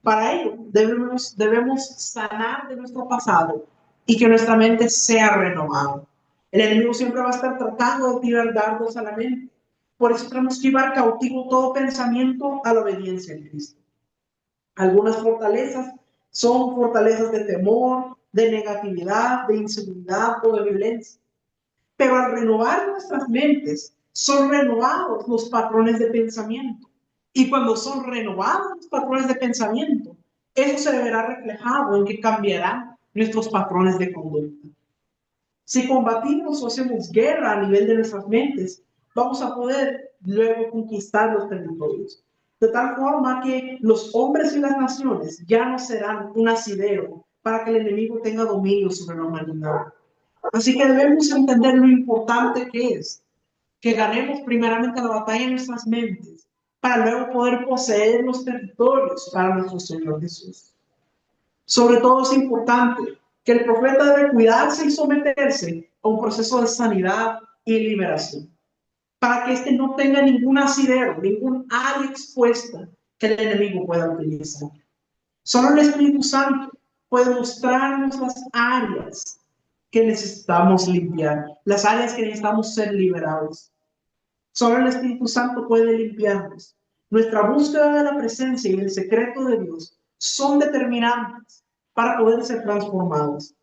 Para ello, debemos sanar de nuestro pasado y que nuestra mente sea renovada. El enemigo siempre va a estar tratando de tirar dardos a la mente, Por eso tenemos que llevar cautivo todo pensamiento a la obediencia en Cristo. Algunas fortalezas son fortalezas de temor, de negatividad, de inseguridad o de violencia. Pero al renovar nuestras mentes, son renovados los patrones de pensamiento. Y cuando son renovados los patrones de pensamiento, eso se verá reflejado en que cambiarán nuestros patrones de conducta. Si combatimos o hacemos guerra a nivel de nuestras mentes, vamos a poder luego conquistar los territorios. De tal forma que los hombres y las naciones ya no serán un asidero para que el enemigo tenga dominio sobre la humanidad. Así que debemos entender lo importante que es que ganemos primeramente la batalla en nuestras mentes para luego poder poseer los territorios para nuestro Señor Jesús. Sobre todo es importante que el profeta debe cuidarse y someterse a un proceso de sanidad y liberación, para que éste no tenga ningún asidero, ningún área expuesta que el enemigo pueda utilizar. Solo el Espíritu Santo puede mostrarnos las áreas que necesitamos limpiar, las áreas que necesitamos ser liberados. Solo el Espíritu Santo puede limpiarnos. Nuestra búsqueda de la presencia y el secreto de Dios son determinantes para poder ser transformados.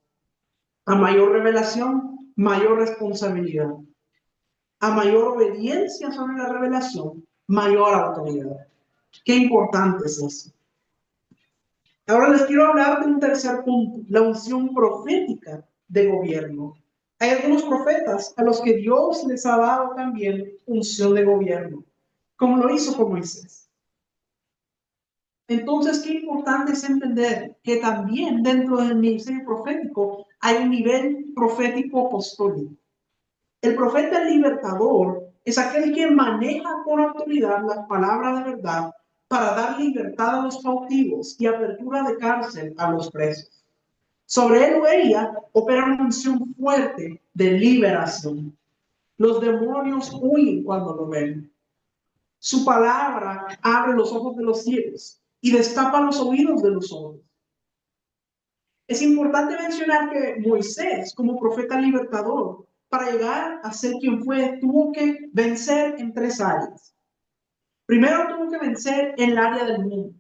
A mayor revelación, mayor responsabilidad. A mayor obediencia sobre la revelación, mayor autoridad. Qué importante es eso. Ahora les quiero hablar de un tercer punto, la unción profética de gobierno. Hay algunos profetas a los que Dios les ha dado también unción de gobierno, como lo hizo con Moisés. Entonces, qué importante es entender que también dentro del ministerio profético hay un nivel profético apostólico. El profeta libertador es aquel que maneja con autoridad la palabra de verdad para dar libertad a los cautivos y apertura de cárcel a los presos. Sobre él o ella opera una unción fuerte de liberación. Los demonios huyen cuando lo ven. Su palabra abre los ojos de los ciegos y destapa los oídos de los sordos. Es importante mencionar que Moisés, como profeta libertador, para llegar a ser quien fue, tuvo que vencer en tres áreas. Primero tuvo que vencer en el área del mundo.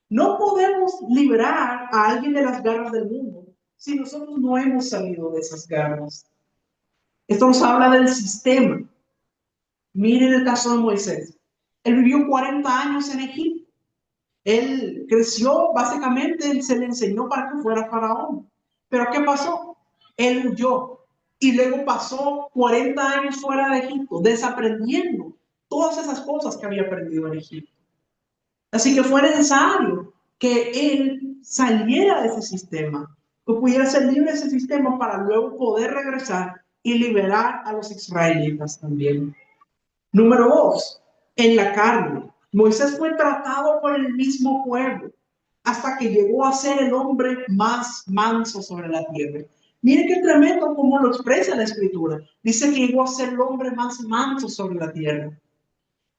No podemos liberar a alguien de las garras del mundo si nosotros no hemos salido de esas garras. Esto nos habla del sistema. Miren el caso de Moisés. Él vivió 40 años en Egipto. Él creció, básicamente, él se le enseñó para que fuera faraón. Pero ¿qué pasó? Él huyó y luego pasó 40 años fuera de Egipto, desaprendiendo todas esas cosas que había aprendido en Egipto. Así que fue necesario que él saliera de ese sistema, que pudiera ser libre de ese sistema para luego poder regresar y liberar a los israelitas también. Número 2, en la carne. Moisés fue tratado por el mismo pueblo hasta que llegó a ser el hombre más manso sobre la tierra. Mire qué tremendo como lo expresa la escritura. Dice que llegó a ser el hombre más manso sobre la tierra.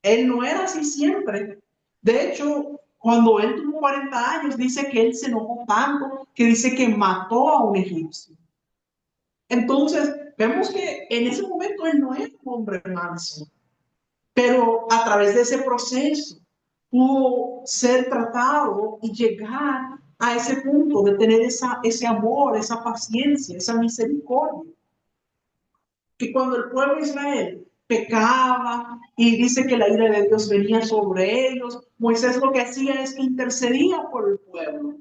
Él no era así siempre. De hecho, cuando él tuvo 40 años, dice que él se enojó tanto que dice que mató a un egipcio. Entonces, vemos que en ese momento él no era un hombre manso. Pero a través de ese proceso pudo ser tratado y llegar a ese punto de tener ese amor, esa paciencia, esa misericordia. Que cuando el pueblo de Israel pecaba y dice que la ira de Dios venía sobre ellos, Moisés lo que hacía es que intercedía por el pueblo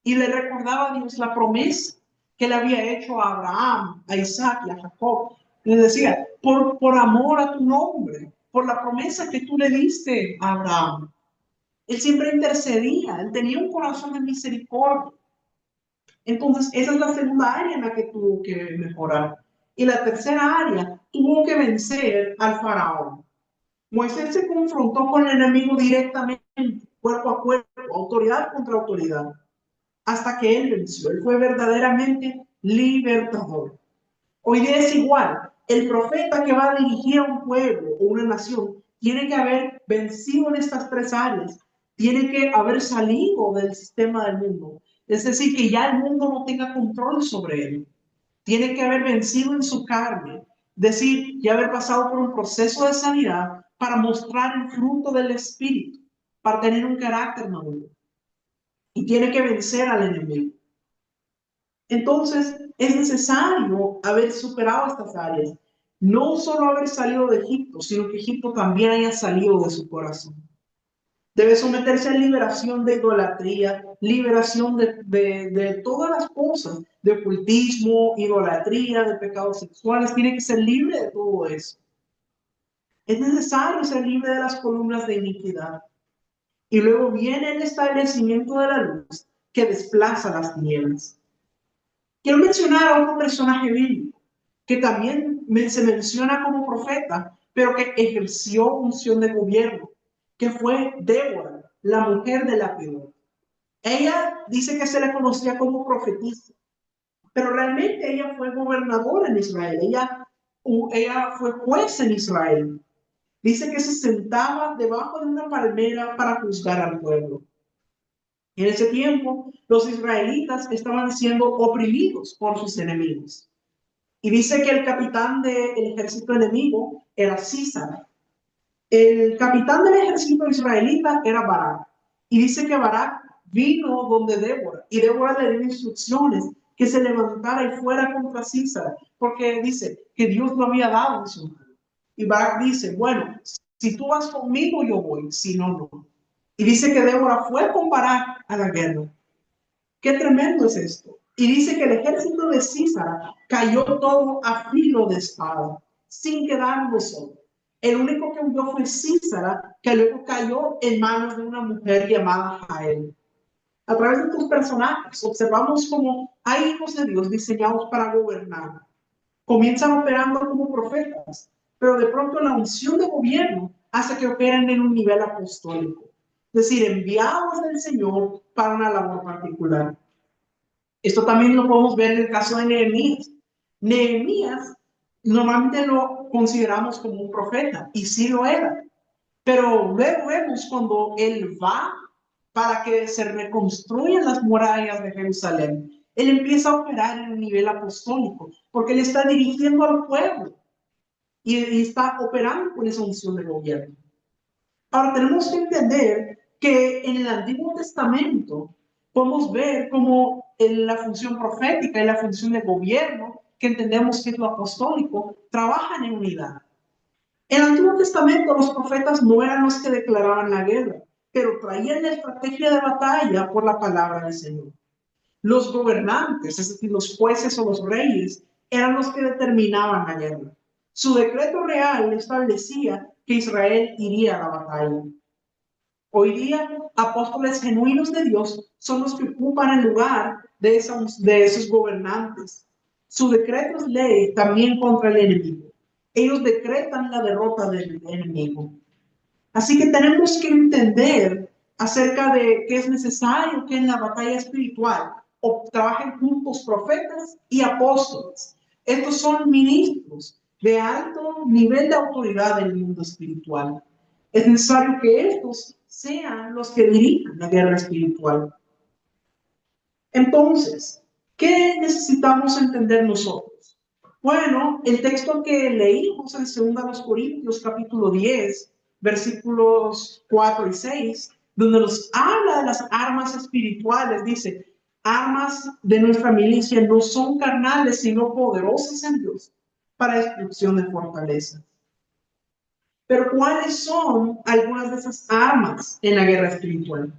y le recordaba a Dios la promesa que le había hecho a Abraham, a Isaac y a Jacob. Le decía, por amor a tu nombre, por la promesa que tú le diste a Abraham. Él siempre intercedía, él tenía un corazón de misericordia. Entonces, esa es la segunda área en la que tuvo que mejorar. Y la tercera área, tuvo que vencer al faraón. Moisés se confrontó con el enemigo directamente, cuerpo a cuerpo, autoridad contra autoridad, hasta que él venció. Él fue verdaderamente libertador. Hoy día es igual. El profeta que va a dirigir a un pueblo o una nación tiene que haber vencido en estas tres áreas. Tiene que haber salido del sistema del mundo. Es decir, que ya el mundo no tenga control sobre él. Tiene que haber vencido en su carne. decir, y haber pasado por un proceso de sanidad para mostrar el fruto del Espíritu, para tener un carácter maduro. Y tiene que vencer al enemigo. Entonces, es necesario haber superado estas áreas. No solo haber salido de Egipto, sino que Egipto también haya salido de su corazón. Debe someterse a liberación de idolatría, liberación de todas las cosas, de ocultismo, idolatría, de pecados sexuales. Tiene que ser libre de todo eso. Es necesario ser libre de las columnas de iniquidad. Y luego viene el establecimiento de la luz que desplaza las tinieblas. Quiero mencionar a otro personaje bíblico que también se menciona como profeta, pero que ejerció función de gobierno, que fue Débora, la mujer de la peor. Ella dice que se le conocía como profetisa, pero realmente ella fue gobernadora en Israel, ella fue juez en Israel. Dice que se sentaba debajo de una palmera para juzgar al pueblo. En ese tiempo, los israelitas estaban siendo oprimidos por sus enemigos. Y dice que el capitán del ejército enemigo era Císara. El capitán del ejército israelita era Barak. Y dice que Barak vino donde Débora. Y Débora le dio instrucciones que se levantara y fuera contra Císara. Porque dice que Dios lo había dado en su mano. Y Barak dice, bueno, si tú vas conmigo, yo voy. Si no, no. Y dice que Débora fue con Barak a la guerra. Qué tremendo es esto. Y dice que el ejército de Císara cayó todo a filo de espada, sin quedar uno solo. El único que huyó fue Císara, que luego cayó en manos de una mujer llamada Jael. A través de estos personajes observamos cómo hay hijos de Dios diseñados para gobernar. Comienzan operando como profetas, pero de pronto la unción de gobierno hace que operen en un nivel apostólico. Es decir, enviados del Señor para una labor particular. Esto también lo podemos ver en el caso de Nehemías. Nehemías normalmente lo consideramos como un profeta, y sí lo era. Pero luego vemos cuando él va para que se reconstruyan las murallas de Jerusalén. Él empieza a operar en un nivel apostólico, porque él está dirigiendo al pueblo y está operando con esa unción de gobierno. Ahora tenemos que entender que en el Antiguo Testamento podemos ver cómo en la función profética y la función de gobierno, que entendemos que es lo apostólico, trabajan en unidad. En el Antiguo Testamento los profetas no eran los que declaraban la guerra, pero traían la estrategia de batalla por la palabra del Señor. Los gobernantes, es decir, los jueces o los reyes, eran los que determinaban la guerra. Su decreto real establecía que Israel iría a la batalla. Hoy día, apóstoles genuinos de Dios son los que ocupan el lugar de esos gobernantes. Su decreto es ley también contra el enemigo. Ellos decretan la derrota del enemigo. Así que tenemos que entender acerca de que es necesario que en la batalla espiritual trabajen juntos profetas y apóstoles. Estos son ministros de alto nivel de autoridad en el mundo espiritual. Es necesario que estos sean los que dirijan la guerra espiritual. Entonces, ¿qué necesitamos entender nosotros? Bueno, el texto que leímos en 2 Corintios capítulo 10, versículos 4 y 6, donde nos habla de las armas espirituales, dice, armas de nuestra milicia no son carnales, sino poderosas en Dios para destrucción de fortalezas. Pero ¿cuáles son algunas de esas armas en la guerra espiritual?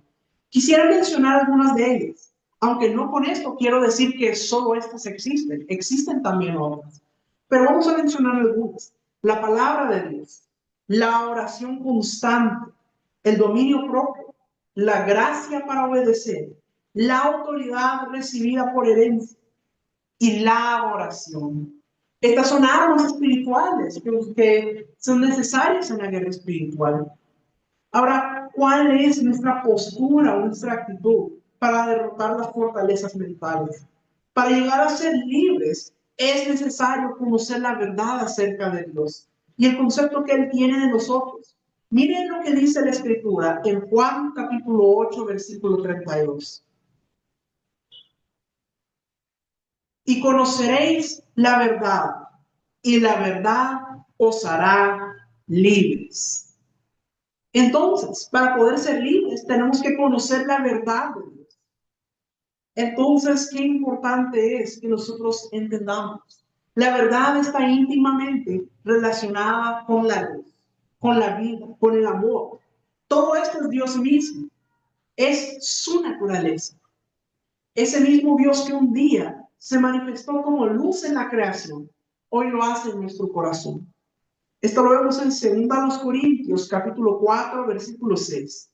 Quisiera mencionar algunas de ellas, aunque no con esto quiero decir que solo estas existen, existen también otras. Pero vamos a mencionar algunas. La palabra de Dios, la oración constante, el dominio propio, la gracia para obedecer, la autoridad recibida por herencia y la adoración. Estas son armas espirituales que son necesarias en la guerra espiritual. Ahora, ¿cuál es nuestra postura, nuestra actitud para derrotar las fortalezas mentales? Para llegar a ser libres es necesario conocer la verdad acerca de Dios y el concepto que Él tiene de nosotros. Miren lo que dice la Escritura en Juan capítulo 8, versículo 32. Y conoceréis la verdad, y la verdad os hará libres. Entonces, para poder ser libres, tenemos que conocer la verdad de Dios. Entonces, qué importante es que nosotros entendamos. La verdad está íntimamente relacionada con la luz, con la vida, con el amor. Todo esto es Dios mismo, es su naturaleza. Ese mismo Dios que un día se manifestó como luz en la creación, hoy lo hace en nuestro corazón. Esto lo vemos en 2 Corintios, capítulo 4, versículo 6.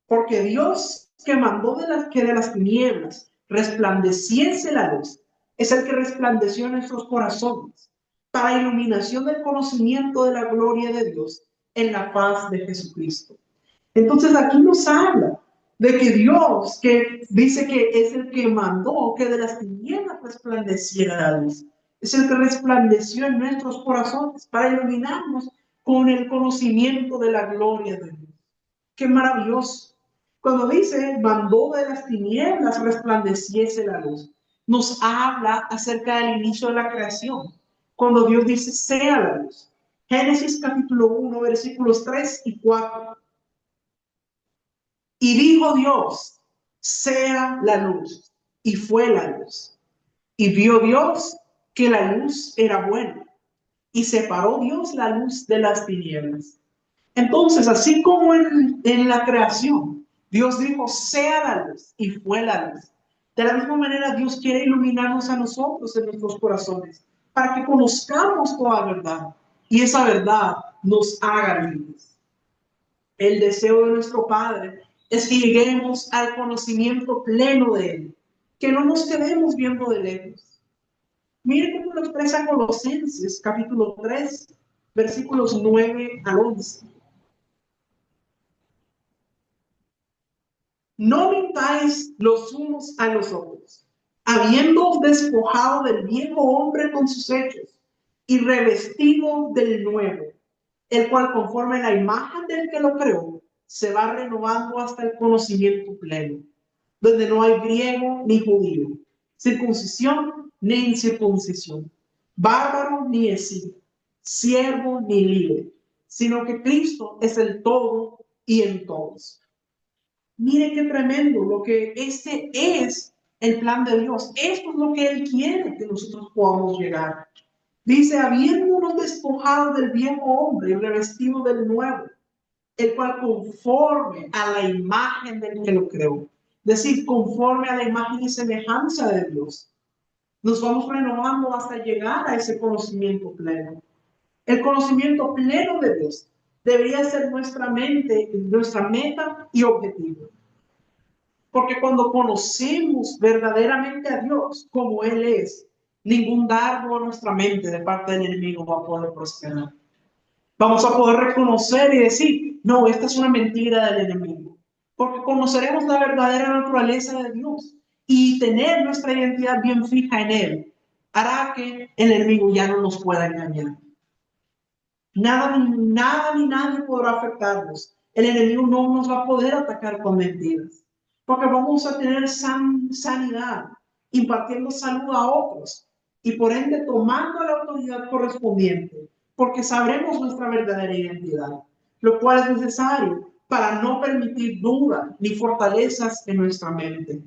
Porque Dios que mandó que de las tinieblas resplandeciese la luz, es el que resplandeció en nuestros corazones para iluminación del conocimiento de la gloria de Dios en la paz de Jesucristo. Entonces aquí nos habla de que Dios, que dice que es el que mandó que de las tinieblas resplandeciera la luz, es el que resplandeció en nuestros corazones para iluminarnos con el conocimiento de la gloria de Dios. Qué maravilloso. Cuando dice, mandó de las tinieblas resplandeciese la luz, nos habla acerca del inicio de la creación. Cuando Dios dice, sea la luz. Génesis capítulo 1, versículos 3 y 4. Y dijo Dios, sea la luz. Y fue la luz. Y vio Dios que la luz era buena. Y separó Dios la luz de las tinieblas. Entonces, así como en la creación, Dios dijo, sea la luz, y fue la luz. De la misma manera, Dios quiere iluminarnos a nosotros en nuestros corazones, para que conozcamos toda verdad, y esa verdad nos haga libres. El deseo de nuestro Padre es que lleguemos al conocimiento pleno de Él, que no nos quedemos viendo de lejos. Mire cómo lo expresa Colosenses, capítulo 3, versículos 9 al 11. No mintáis los unos a los otros, habiendo despojado del viejo hombre con sus hechos y revestido del nuevo, el cual conforme a la imagen del que lo creó, se va renovando hasta el conocimiento pleno, donde no hay griego ni judío, circuncisión ni incircuncisión, bárbaro ni escita, siervo ni libre, sino que Cristo es el todo y en todos. Mire qué tremendo, lo que este es el plan de Dios. Esto es lo que Él quiere que nosotros podamos llegar. Dice, habiéndonos despojado del viejo hombre y revestido del nuevo, el cual conforme a la imagen del que lo creó, es decir, conforme a la imagen y semejanza de Dios, nos vamos renovando hasta llegar a ese conocimiento pleno. El conocimiento pleno de Dios debería ser nuestra mente, nuestra meta y objetivo. Porque cuando conocemos verdaderamente a Dios como Él es, ningún dardo a nuestra mente de parte del enemigo va a poder prosperar. Vamos a poder reconocer y decir, no, esta es una mentira del enemigo. Porque conoceremos la verdadera naturaleza de Dios y tener nuestra identidad bien fija en Él hará que el enemigo ya no nos pueda engañar. Nada ni nadie podrá afectarnos. El enemigo no nos va a poder atacar con mentiras, porque vamos a tener sanidad, impartiendo salud a otros y por ende tomando la autoridad correspondiente, porque sabremos nuestra verdadera identidad, lo cual es necesario para no permitir duda ni fortalezas en nuestra mente.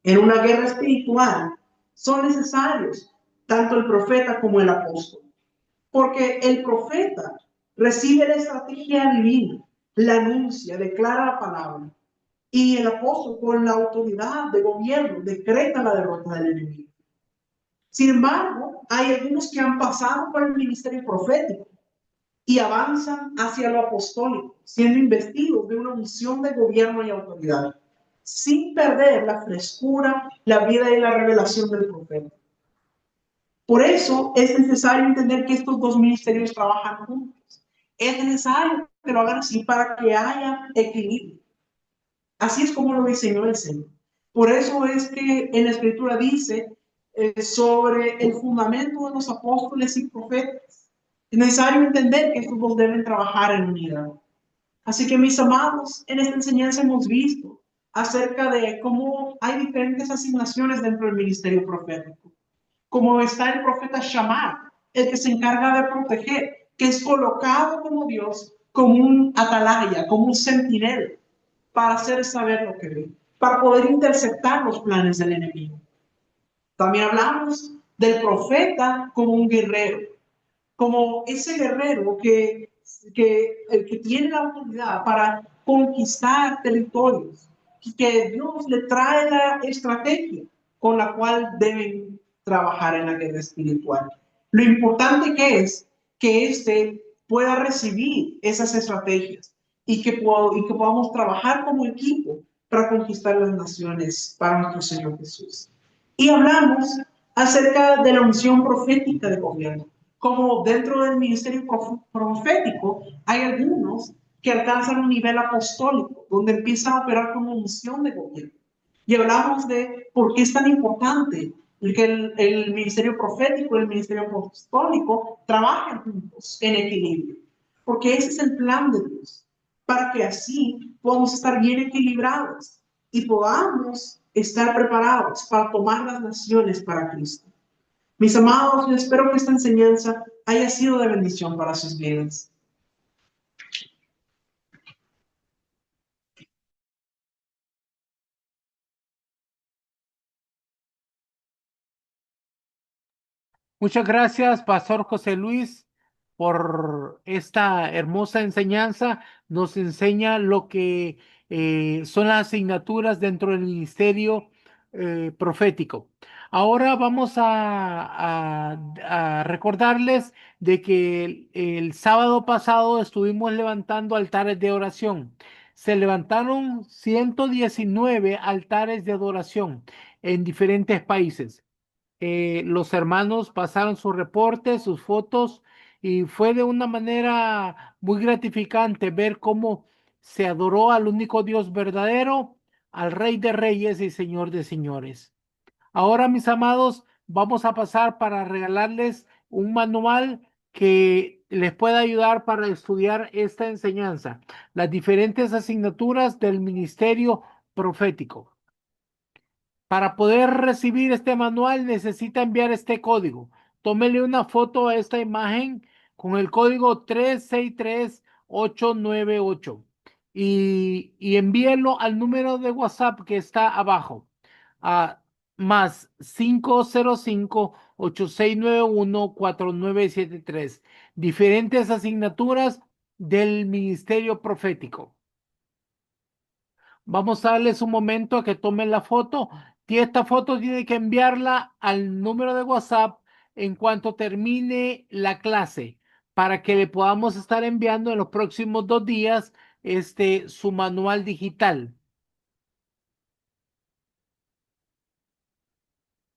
En una guerra espiritual son necesarios tanto el profeta como el apóstol. Porque el profeta recibe la estrategia divina, la anuncia, declara la palabra. Y el apóstol, con la autoridad de gobierno, decreta la derrota del enemigo. Sin embargo, hay algunos que han pasado por el ministerio profético y avanzan hacia lo apostólico, siendo investidos de una misión de gobierno y autoridad, sin perder la frescura, la vida y la revelación del profeta. Por eso es necesario entender que estos dos ministerios trabajan juntos. Es necesario que lo hagan así para que haya equilibrio. Así es como lo diseñó el Señor. Por eso es que en la Escritura dice sobre el fundamento de los apóstoles y profetas. Es necesario entender que estos dos deben trabajar en unidad. Así que, mis amados, en esta enseñanza hemos visto acerca de cómo hay diferentes asignaciones dentro del ministerio profético. Como está el profeta Shammah, el que se encarga de proteger, que es colocado como Dios, como un atalaya, como un sentinel, para hacer saber lo que ve, para poder interceptar los planes del enemigo. También hablamos del profeta como un guerrero, como ese guerrero que tiene la autoridad para conquistar territorios y que Dios le trae la estrategia con la cual deben trabajar en la guerra espiritual. Lo importante que es que éste pueda recibir esas estrategias y que podamos trabajar como equipo para conquistar las naciones para nuestro Señor Jesús. Y hablamos acerca de la unción profética de gobierno. Como dentro del ministerio profético hay algunos que alcanzan un nivel apostólico, donde empiezan a operar como unción de gobierno. Y hablamos de por qué es tan importante que el ministerio profético y el ministerio apostólico trabajen juntos en equilibrio. Porque ese es el plan de Dios, para que así podamos estar bien equilibrados y podamos estar preparados para tomar las naciones para Cristo. Mis amados, yo espero que esta enseñanza haya sido de bendición para sus vidas. Muchas gracias, Pastor José Luis, por esta hermosa enseñanza. Nos enseña lo que son las asignaturas dentro del ministerio profético. Ahora vamos a recordarles de que el sábado pasado estuvimos levantando altares de oración. Se levantaron 119 altares de adoración en diferentes países. Los hermanos pasaron sus reportes, sus fotos, y fue de una manera muy gratificante ver cómo se adoró al único Dios verdadero, al Rey de Reyes y Señor de Señores. Ahora, mis amados, vamos a pasar para regalarles un manual que les pueda ayudar para estudiar esta enseñanza, las diferentes asignaturas del ministerio profético. Para poder recibir este manual necesita enviar este código. Tómele una foto a esta imagen con el código 363898 y envíelo al número de WhatsApp que está abajo, a más 505-8691-4973. Diferentes asignaturas del Ministerio Profético. Vamos a darles un momento a que tomen la foto. Y esta foto tiene que enviarla al número de WhatsApp en cuanto termine la clase para que le podamos estar enviando en los próximos 2 días su manual digital.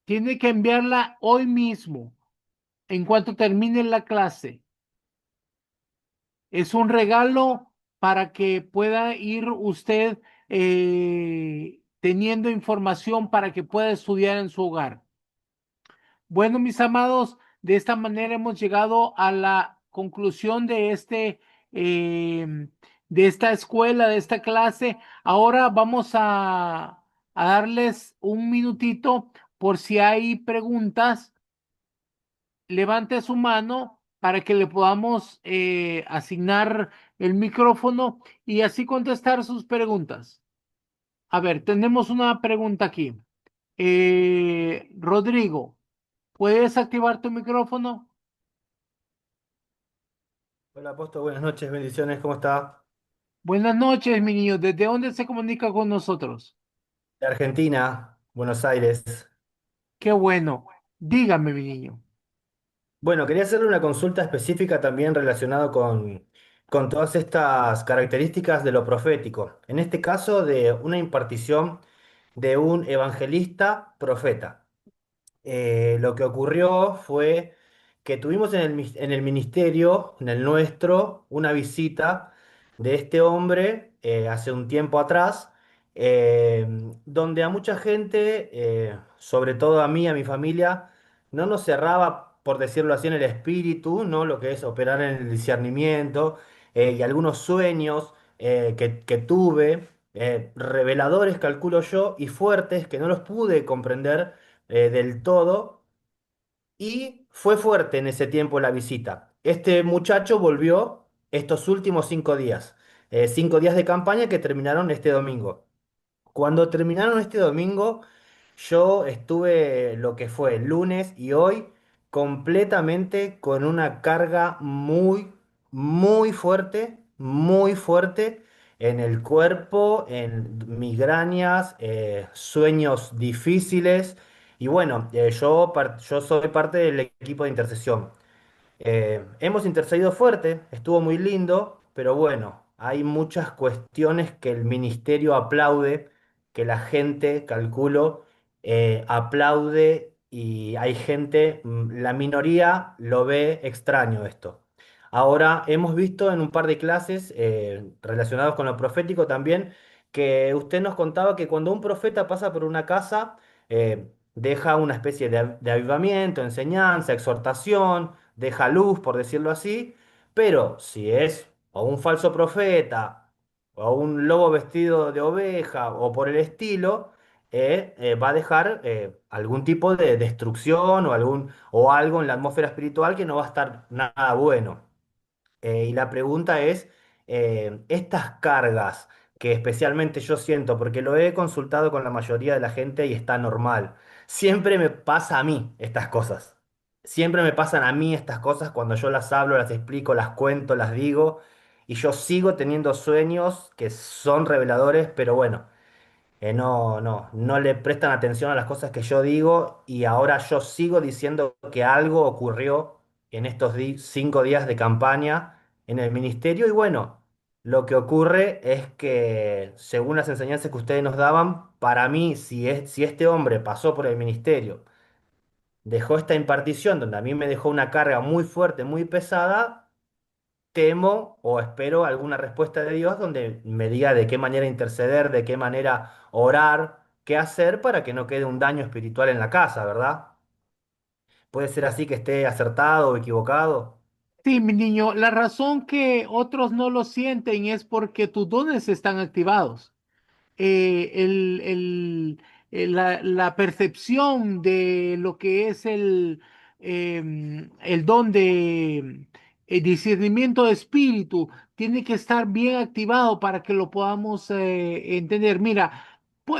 Tiene que enviarla hoy mismo en cuanto termine la clase. Es un regalo para que pueda ir usted teniendo información para que pueda estudiar en su hogar. Bueno, mis amados, de esta manera hemos llegado a la conclusión de esta escuela, de esta clase. Ahora vamos a darles un minutito por si hay preguntas. Levante su mano para que le podamos asignar el micrófono y así contestar sus preguntas. A ver, tenemos una pregunta aquí. Rodrigo, ¿puedes activar tu micrófono? Hola, Apóstol, buenas noches, bendiciones, ¿cómo está? Buenas noches, mi niño. ¿Desde dónde se comunica con nosotros? De Argentina, Buenos Aires. Qué bueno. Dígame, mi niño. Bueno, quería hacerle una consulta específica también relacionada con todas estas características de lo profético. En este caso, de una impartición de un evangelista profeta. Lo que ocurrió fue que tuvimos en el ministerio, en el nuestro, una visita de este hombre hace un tiempo atrás, eh, donde a mucha gente, sobre todo a mí, a mi familia, no nos cerraba, por decirlo así, en el espíritu, ¿no? Lo que es operar en el discernimiento y algunos sueños que tuve. reveladores, calculo yo, y fuertes que no los pude comprender del todo. Y fue fuerte en ese tiempo la visita. Este muchacho volvió estos últimos 5 días, 5 días de campaña que terminaron este domingo. Cuando terminaron este domingo, yo estuve lo que fue el lunes y hoy completamente con una carga muy fuerte en el cuerpo, en migrañas, sueños difíciles. Y bueno, yo soy parte del equipo de intercesión. Hemos intercedido fuerte, estuvo muy lindo, pero bueno, hay muchas cuestiones que el ministerio aplaude, que la gente, calculo, aplaude y hay gente, la minoría lo ve extraño esto. Ahora, hemos visto en un par de clases relacionados con lo profético también, que usted nos contaba que cuando un profeta pasa por una casa, deja una especie de avivamiento, enseñanza, exhortación, deja luz, por decirlo así, pero si es o un falso profeta, o un lobo vestido de oveja, o por el estilo, va a dejar algún tipo de destrucción o algo en la atmósfera espiritual que no va a estar nada bueno. Y la pregunta es, estas cargas que especialmente yo siento, porque lo he consultado con la mayoría de la gente y está normal, siempre me pasa a mí estas cosas. Siempre me pasan a mí estas cosas cuando yo las hablo, las explico, las cuento, las digo, y yo sigo teniendo sueños que son reveladores, pero bueno no le prestan atención a las cosas que yo digo y ahora yo sigo diciendo que algo ocurrió en estos 5 días de campaña en el ministerio y bueno, lo que ocurre es que según las enseñanzas que ustedes nos daban, para mí, si este hombre pasó por el ministerio, dejó esta impartición donde a mí me dejó una carga muy fuerte, muy pesada, temo o espero alguna respuesta de Dios donde me diga de qué manera interceder, de qué manera orar, qué hacer para que no quede un daño espiritual en la casa, ¿verdad? ¿Puede ser así que esté acertado o equivocado? Sí, mi niño, la razón que otros no lo sienten es porque tus dones están activados. La percepción de lo que es el don de discernimiento de espíritu tiene que estar bien activado para que lo podamos entender. Mira,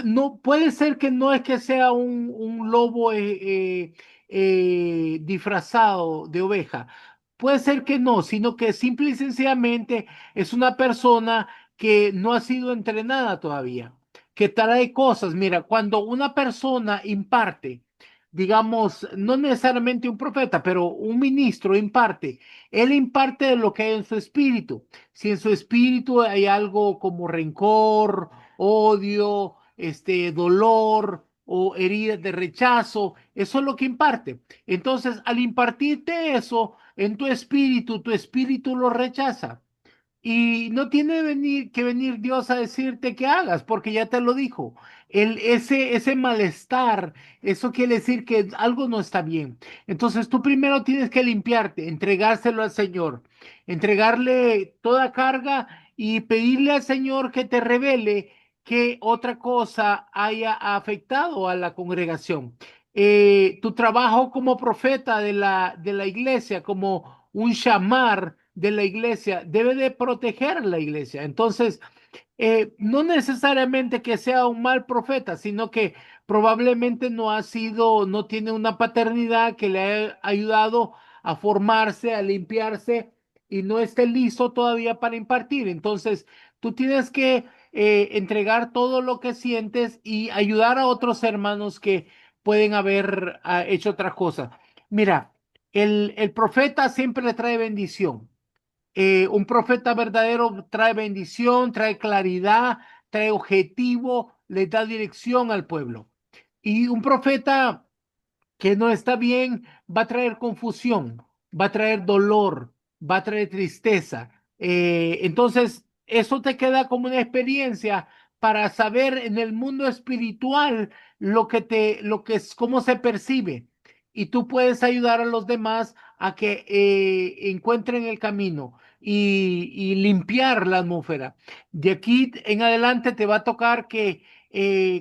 no, puede ser que no es que sea un lobo disfrazado de oveja. Puede ser que no, sino que simple y sencillamente es una persona que no ha sido entrenada todavía, que trae cosas. Mira, cuando una persona imparte, digamos, no necesariamente un profeta, pero un ministro imparte, él imparte de lo que hay en su espíritu. Si en su espíritu hay algo como rencor, odio, dolor o heridas de rechazo, eso es lo que imparte. Entonces, al impartirte eso en tu espíritu lo rechaza. Y no tiene que venir Dios a decirte que hagas, porque ya te lo dijo. Ese malestar, eso quiere decir que algo no está bien. Entonces tú primero tienes que limpiarte, entregárselo al Señor, entregarle toda carga y pedirle al Señor que te revele que otra cosa haya afectado a la congregación. Tu trabajo como profeta de la iglesia, como un shamar de la iglesia, debe de proteger a la iglesia. Entonces, no necesariamente que sea un mal profeta, sino que probablemente no tiene una paternidad que le haya ayudado a formarse, a limpiarse y no esté listo todavía para impartir. Entonces, tú tienes que entregar todo lo que sientes y ayudar a otros hermanos que pueden haber hecho otra cosa. Mira, el profeta siempre le trae bendición. Un profeta verdadero trae bendición, trae claridad, trae objetivo, le da dirección al pueblo. Y un profeta que no está bien va a traer confusión, va a traer dolor, va a traer tristeza. Entonces, eso te queda como una experiencia para saber en el mundo espiritual lo que es, cómo se percibe. Y tú puedes ayudar a los demás a que encuentren el camino y limpiar la atmósfera. De aquí en adelante te va a tocar que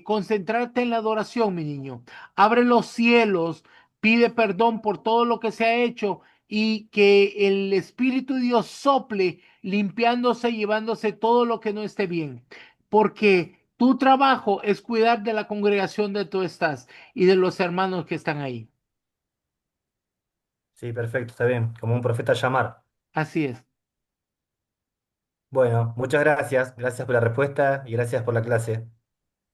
concentrarte en la adoración, mi niño. Abre los cielos, pide perdón por todo lo que se ha hecho y que el Espíritu de Dios sople limpiándose, llevándose todo lo que no esté bien. Porque tu trabajo es cuidar de la congregación de tú estás y de los hermanos que están ahí. Sí, perfecto, está bien. Como un profeta llamar. Así es. Bueno, muchas gracias. Gracias por la respuesta y gracias por la clase.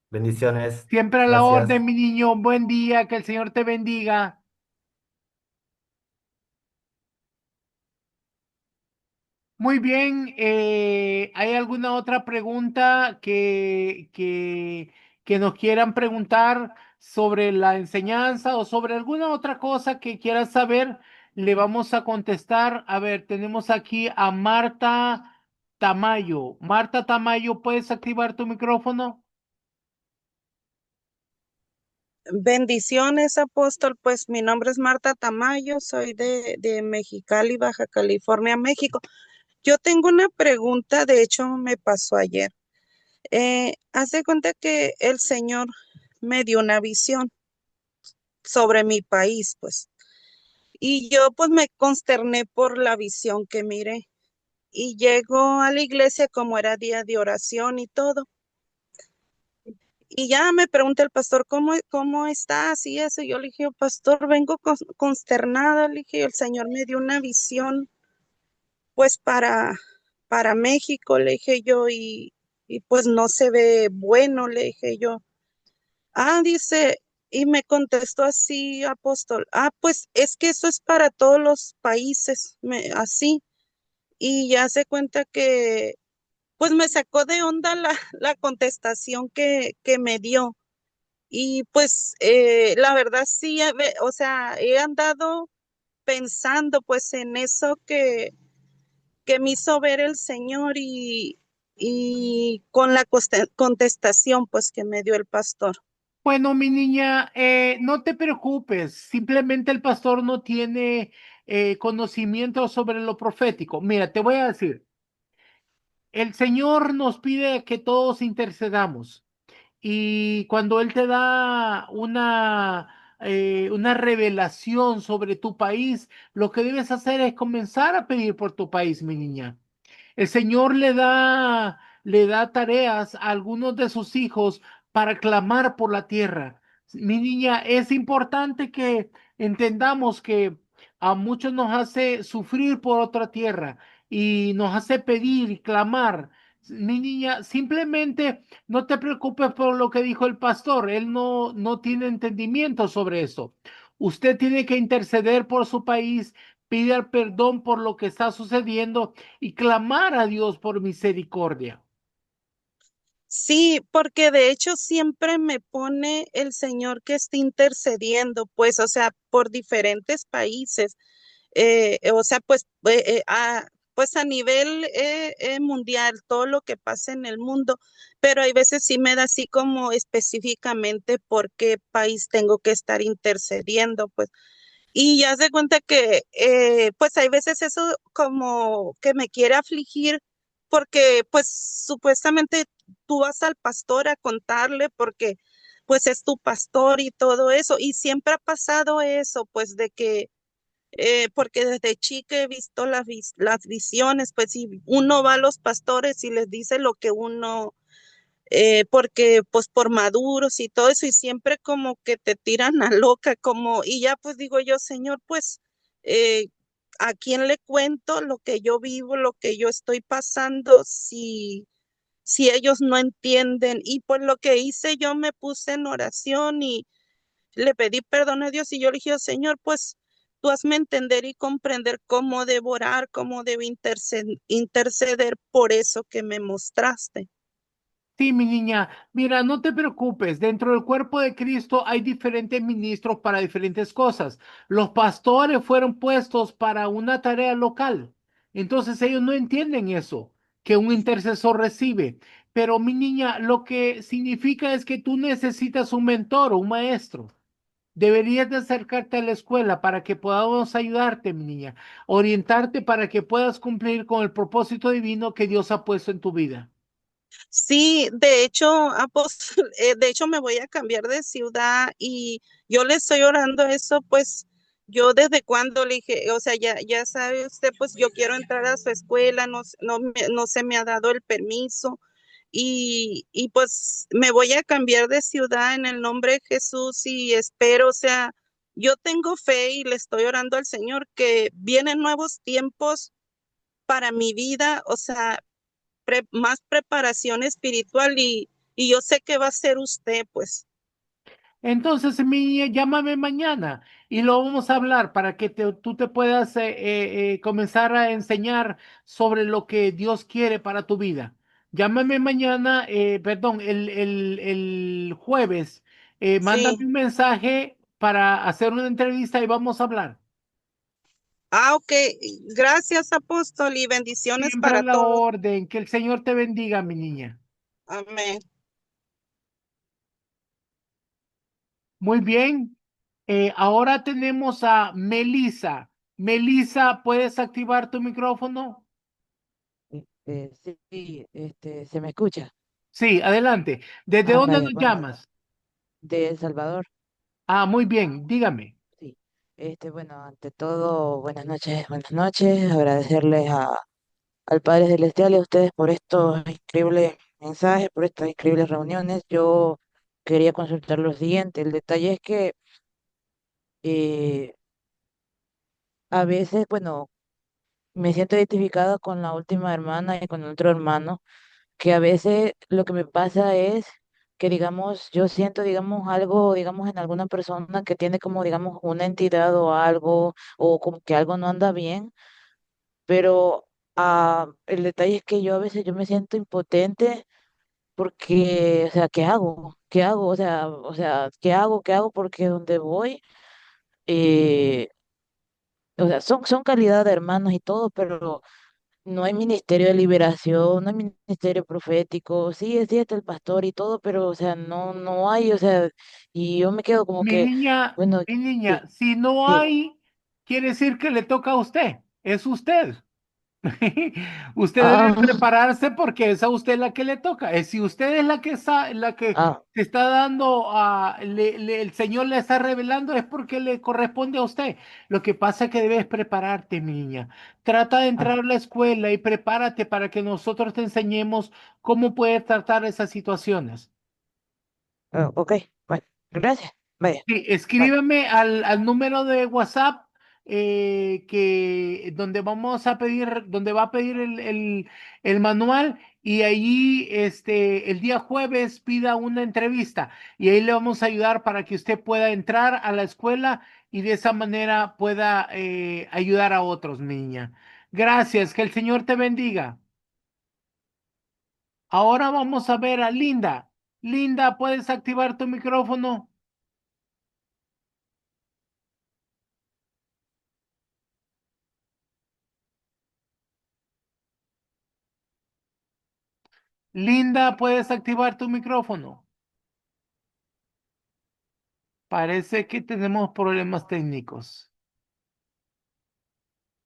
Bendiciones. Siempre a la Gracias. orden, mi niño. Buen día, que el Señor te bendiga. Muy bien, ¿hay alguna otra pregunta que nos quieran preguntar sobre la enseñanza o sobre alguna otra cosa que quieran saber? Le vamos a contestar. A ver, tenemos aquí a Marta Tamayo. Marta Tamayo, ¿puedes activar tu micrófono? Bendiciones, apóstol. Pues mi nombre es Marta Tamayo, soy de Mexicali, Baja California, México. Yo tengo una pregunta, de hecho me pasó ayer. Haz de cuenta que el Señor me dio una visión sobre mi país, pues, y yo pues me consterné por la visión que miré. Y llego a la iglesia como era día de oración y todo. Y ya me pregunta el pastor, ¿cómo estás? Y eso, yo le dije, pastor, vengo consternada, le dije, el Señor me dio una visión, pues para México, le dije yo, y pues no se ve bueno, le dije yo. Dice, y me contestó así, apóstol, pues es que eso es para todos los países, así, y ya se cuenta que, pues me sacó de onda la contestación que me dio. Y pues la verdad sí, o sea, he andado pensando pues en eso que me hizo ver el Señor y con la contestación pues que me dio el pastor. Bueno, mi niña, no te preocupes, simplemente el pastor no tiene conocimiento sobre lo profético. Mira, te voy a decir, el Señor nos pide que todos intercedamos y cuando Él te da una revelación sobre tu país, lo que debes hacer es comenzar a pedir por tu país, mi niña. El Señor le da tareas a algunos de sus hijos para clamar por la tierra. Mi niña, es importante que entendamos que a muchos nos hace sufrir por otra tierra y nos hace pedir y clamar. Mi niña, simplemente no te preocupes por lo que dijo el pastor. Él no tiene entendimiento sobre eso. Usted tiene que interceder por su país, pedir perdón por lo que está sucediendo y clamar a Dios por misericordia. Sí, porque de hecho siempre me pone el Señor que está intercediendo, pues, o sea, por diferentes países. O sea, pues a nivel mundial, todo lo que pasa en el mundo, pero hay veces sí me da así como específicamente por qué país tengo que estar intercediendo, pues. Y ya se cuenta que, pues hay veces eso como que me quiere afligir porque, pues supuestamente tú vas al pastor a contarle porque, pues es tu pastor y todo eso. Y siempre ha pasado eso, pues de que porque desde chica he visto las visiones, pues si uno va a los pastores y les dice lo que uno, porque pues por maduros y todo eso, y siempre como que te tiran a loca, como, y ya pues digo yo, Señor, pues, eh, ¿a quién le cuento lo que yo vivo, lo que yo estoy pasando, si ellos no entienden? Y pues lo que hice, yo me puse en oración y le pedí perdón a Dios y yo le dije, Señor, pues tú hazme entender y comprender cómo debo orar, cómo debo interceder por eso que me mostraste. Sí, mi niña, mira, no te preocupes, dentro del cuerpo de Cristo hay diferentes ministros para diferentes cosas. Los pastores fueron puestos para una tarea local, entonces ellos no entienden eso, que un intercesor recibe. Pero mi niña, lo que significa es que tú necesitas un mentor o un maestro. deberías de acercarte a la escuela para que podamos ayudarte, mi niña, orientarte para que puedas cumplir con el propósito divino que Dios ha puesto en tu vida. Sí, de hecho, apóstol, de hecho me voy a cambiar de ciudad y yo le estoy orando eso, pues yo desde cuando le dije, o sea, ya sabe usted, pues yo quiero entrar a su escuela, no se me ha dado el permiso y pues me voy a cambiar de ciudad en el nombre de Jesús y espero, o sea, yo tengo fe y le estoy orando al Señor que vienen nuevos tiempos para mi vida, o sea, más preparación espiritual y yo sé que va a ser usted, pues. Entonces, mi niña, llámame mañana y lo vamos a hablar para que tú te puedas comenzar a enseñar sobre lo que Dios quiere para tu vida. Llámame mañana, perdón, el jueves. Mándame Sí. un mensaje para hacer una entrevista y vamos a hablar. Ah, ok. Gracias, apóstol, y bendiciones Siempre a para la todos. orden. Que el Señor te bendiga, mi niña. Amén. Muy bien. Ahora tenemos a Melissa. Melissa, ¿puedes activar tu micrófono? Sí, se me escucha. Sí, adelante. ¿Desde Ah, dónde vaya, nos bueno, llamas? de El Salvador. Ah, muy bien, dígame. Sí. Bueno, ante todo, buenas noches. Agradecerles al Padre Celestial y a ustedes por estos increíbles mensajes, por estas increíbles reuniones. Yo quería consultar lo siguiente. El detalle es que eh, a veces, bueno, me siento identificada con la última hermana y con el otro hermano que a veces lo que me pasa es que, digamos, yo siento, digamos, algo, digamos, en alguna persona que tiene como, digamos, una entidad o algo, o como que algo no anda bien, pero el detalle es que yo a veces yo me siento impotente porque, o sea, ¿qué hago? ¿Qué hago? ¿Qué hago? ¿Qué hago? Porque donde voy, eh, o sea, son calidad de hermanos y todo, pero no hay ministerio de liberación, no hay ministerio profético, sí, es cierto el pastor y todo, pero, o sea, no hay, o sea, y yo me quedo como que, bueno, Mi sí, niña, si no sí, hay, quiere decir que le toca a usted. Es usted. Usted debe ah, prepararse porque es a usted la que le toca. Si usted es la que ah, te está dando, el Señor le está revelando, es porque le corresponde a usted. Lo que pasa es que debes prepararte, mi niña. Trata de entrar ah, a la escuela y prepárate para que nosotros te enseñemos cómo puedes tratar esas situaciones. ok, bueno, gracias, vaya, Sí, bueno, escríbeme al número de WhatsApp que donde vamos a pedir, donde va a pedir el manual y allí el día jueves pida una entrevista y ahí le vamos a ayudar para que usted pueda entrar a la escuela y de esa manera pueda ayudar a otros, niña. Gracias, que el Señor te bendiga. Ahora vamos a ver a Linda. Linda, ¿puedes activar tu micrófono? Linda, ¿puedes activar tu micrófono? Parece que tenemos problemas técnicos.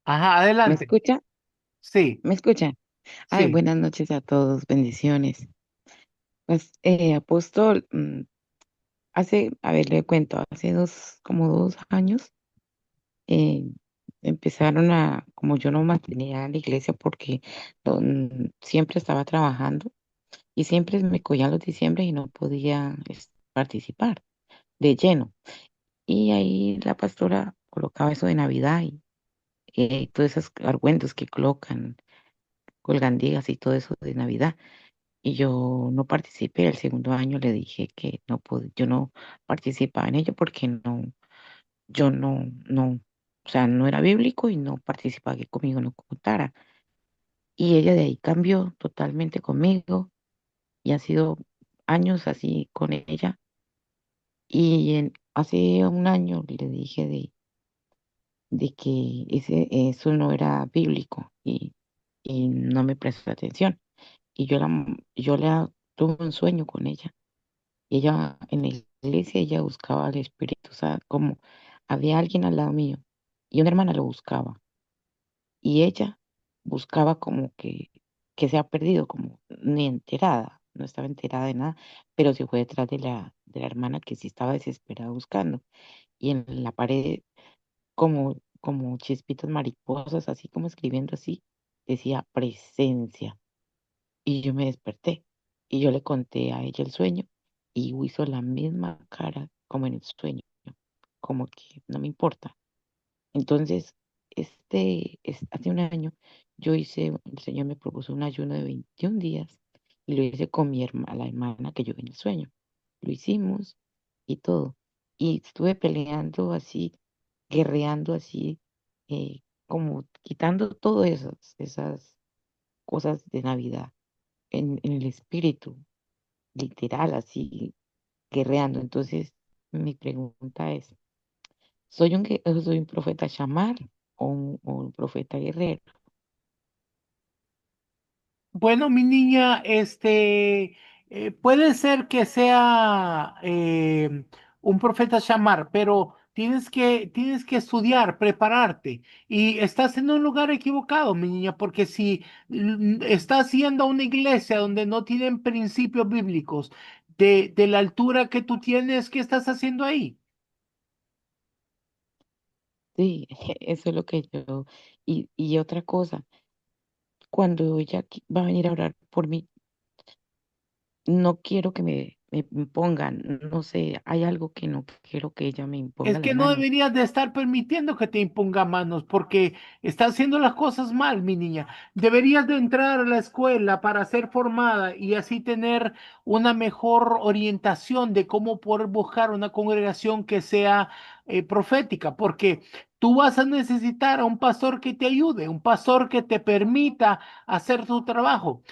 Ajá, ¿Me adelante. escucha? Sí, ¿Me escucha? Ay, sí. buenas noches a todos, bendiciones. Pues, apóstol, a ver, le cuento, hace como 2 años, eh, empezaron como yo no mantenía la iglesia porque siempre estaba trabajando y siempre me cogían los diciembre y no podía participar de lleno. Y ahí la pastora colocaba eso de Navidad y todos esos argüendos que colocan, colgandigas y todo eso de Navidad. Y yo no participé. El segundo año le dije que no yo no participaba en ello porque yo o sea, no era bíblico y no participaba, que conmigo no contara. Y ella de ahí cambió totalmente conmigo y ha sido años así con ella. Y hace un año le dije de que eso no era bíblico y no me prestó atención. Y yo la tuve un sueño con ella. Y ella en el iglesia ella buscaba al Espíritu, o sea, como había alguien al lado mío y una hermana lo buscaba y ella buscaba como que se ha perdido, como ni enterada, no estaba enterada de nada, pero se fue detrás de la hermana que sí estaba desesperada buscando y en la pared como chispitas mariposas, así como escribiendo así, decía presencia. Y yo me desperté y yo le conté a ella el sueño y hizo la misma cara como en el sueño, como que no me importa. Entonces, hace un año, el Señor me propuso un ayuno de 21 días y lo hice con la hermana que yo vi en el sueño. Lo hicimos y todo. Y estuve peleando así, guerreando así, como quitando todas esas cosas de Navidad en el espíritu, literal, así, guerreando. Entonces, mi pregunta es, ¿soy un profeta chamar o un profeta guerrero? Bueno, mi niña, puede ser que sea un profeta Shamar, pero tienes que estudiar, prepararte. Y estás en un lugar equivocado, mi niña, porque si estás yendo a una iglesia donde no tienen principios bíblicos de la altura que tú tienes, ¿qué estás haciendo ahí? Sí, eso es lo que yo... Y otra cosa, cuando ella va a venir a orar por mí, no quiero que me impongan, no sé, hay algo que no quiero que ella me Es imponga que las no manos. deberías de estar permitiendo que te imponga manos porque estás haciendo las cosas mal, mi niña. Deberías de entrar a la escuela para ser formada y así tener una mejor orientación de cómo poder buscar una congregación que sea profética, porque tú vas a necesitar a un pastor que te ayude, un pastor que te permita hacer tu trabajo.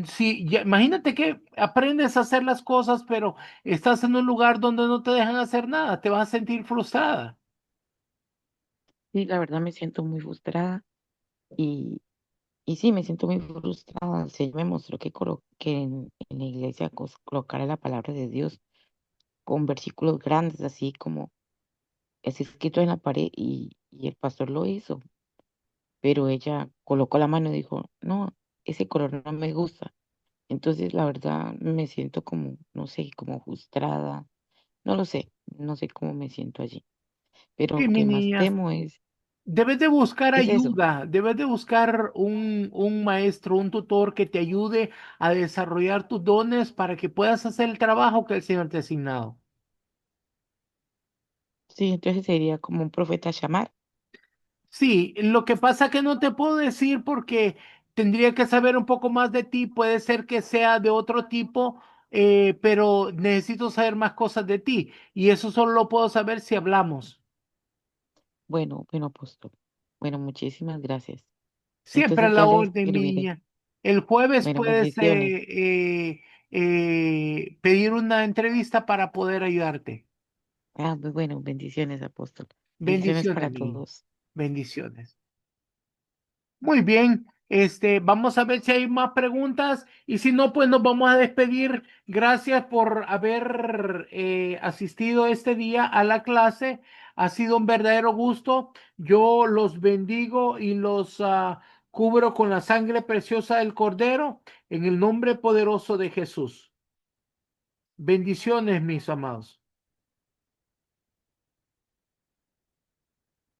Si, imagínate que aprendes a hacer las cosas, pero estás en un lugar donde no te dejan hacer nada, te vas a sentir frustrada. Sí, la verdad me siento muy frustrada y, y sí, me siento muy frustrada. El Señor me mostró que en la iglesia colocara la palabra de Dios con versículos grandes, así como es escrito en la pared y el pastor lo hizo, pero ella colocó la mano y dijo, no, ese color no me gusta. Entonces, la verdad, me siento como, no sé, como frustrada, no lo sé, no sé cómo me siento allí, pero Sí, lo mi que más niña, temo debes de buscar es eso. ayuda, debes de buscar un maestro, un tutor que te ayude a desarrollar tus dones para que puedas hacer el trabajo que el Señor te ha asignado. Sí, entonces sería como un profeta llamar. Sí, lo que pasa que no te puedo decir porque tendría que saber un poco más de ti, puede ser que sea de otro tipo, pero necesito saber más cosas de ti y eso solo lo puedo saber si hablamos. Bueno, bueno, apóstol. Bueno, muchísimas gracias. Siempre a Entonces la ya le orden, mi escribiré. niña. El jueves Bueno, puedes bendiciones. pedir una entrevista para poder ayudarte. Ah, muy bueno, bendiciones, apóstol. Bendiciones Bendiciones, para mi niña. todos. Bendiciones. Muy bien. Vamos a ver si hay más preguntas y si no, pues nos vamos a despedir. Gracias por haber asistido este día a la clase. Ha sido un verdadero gusto. Yo los bendigo y los cubro con la sangre preciosa del Cordero en el nombre poderoso de Jesús. Bendiciones, mis amados.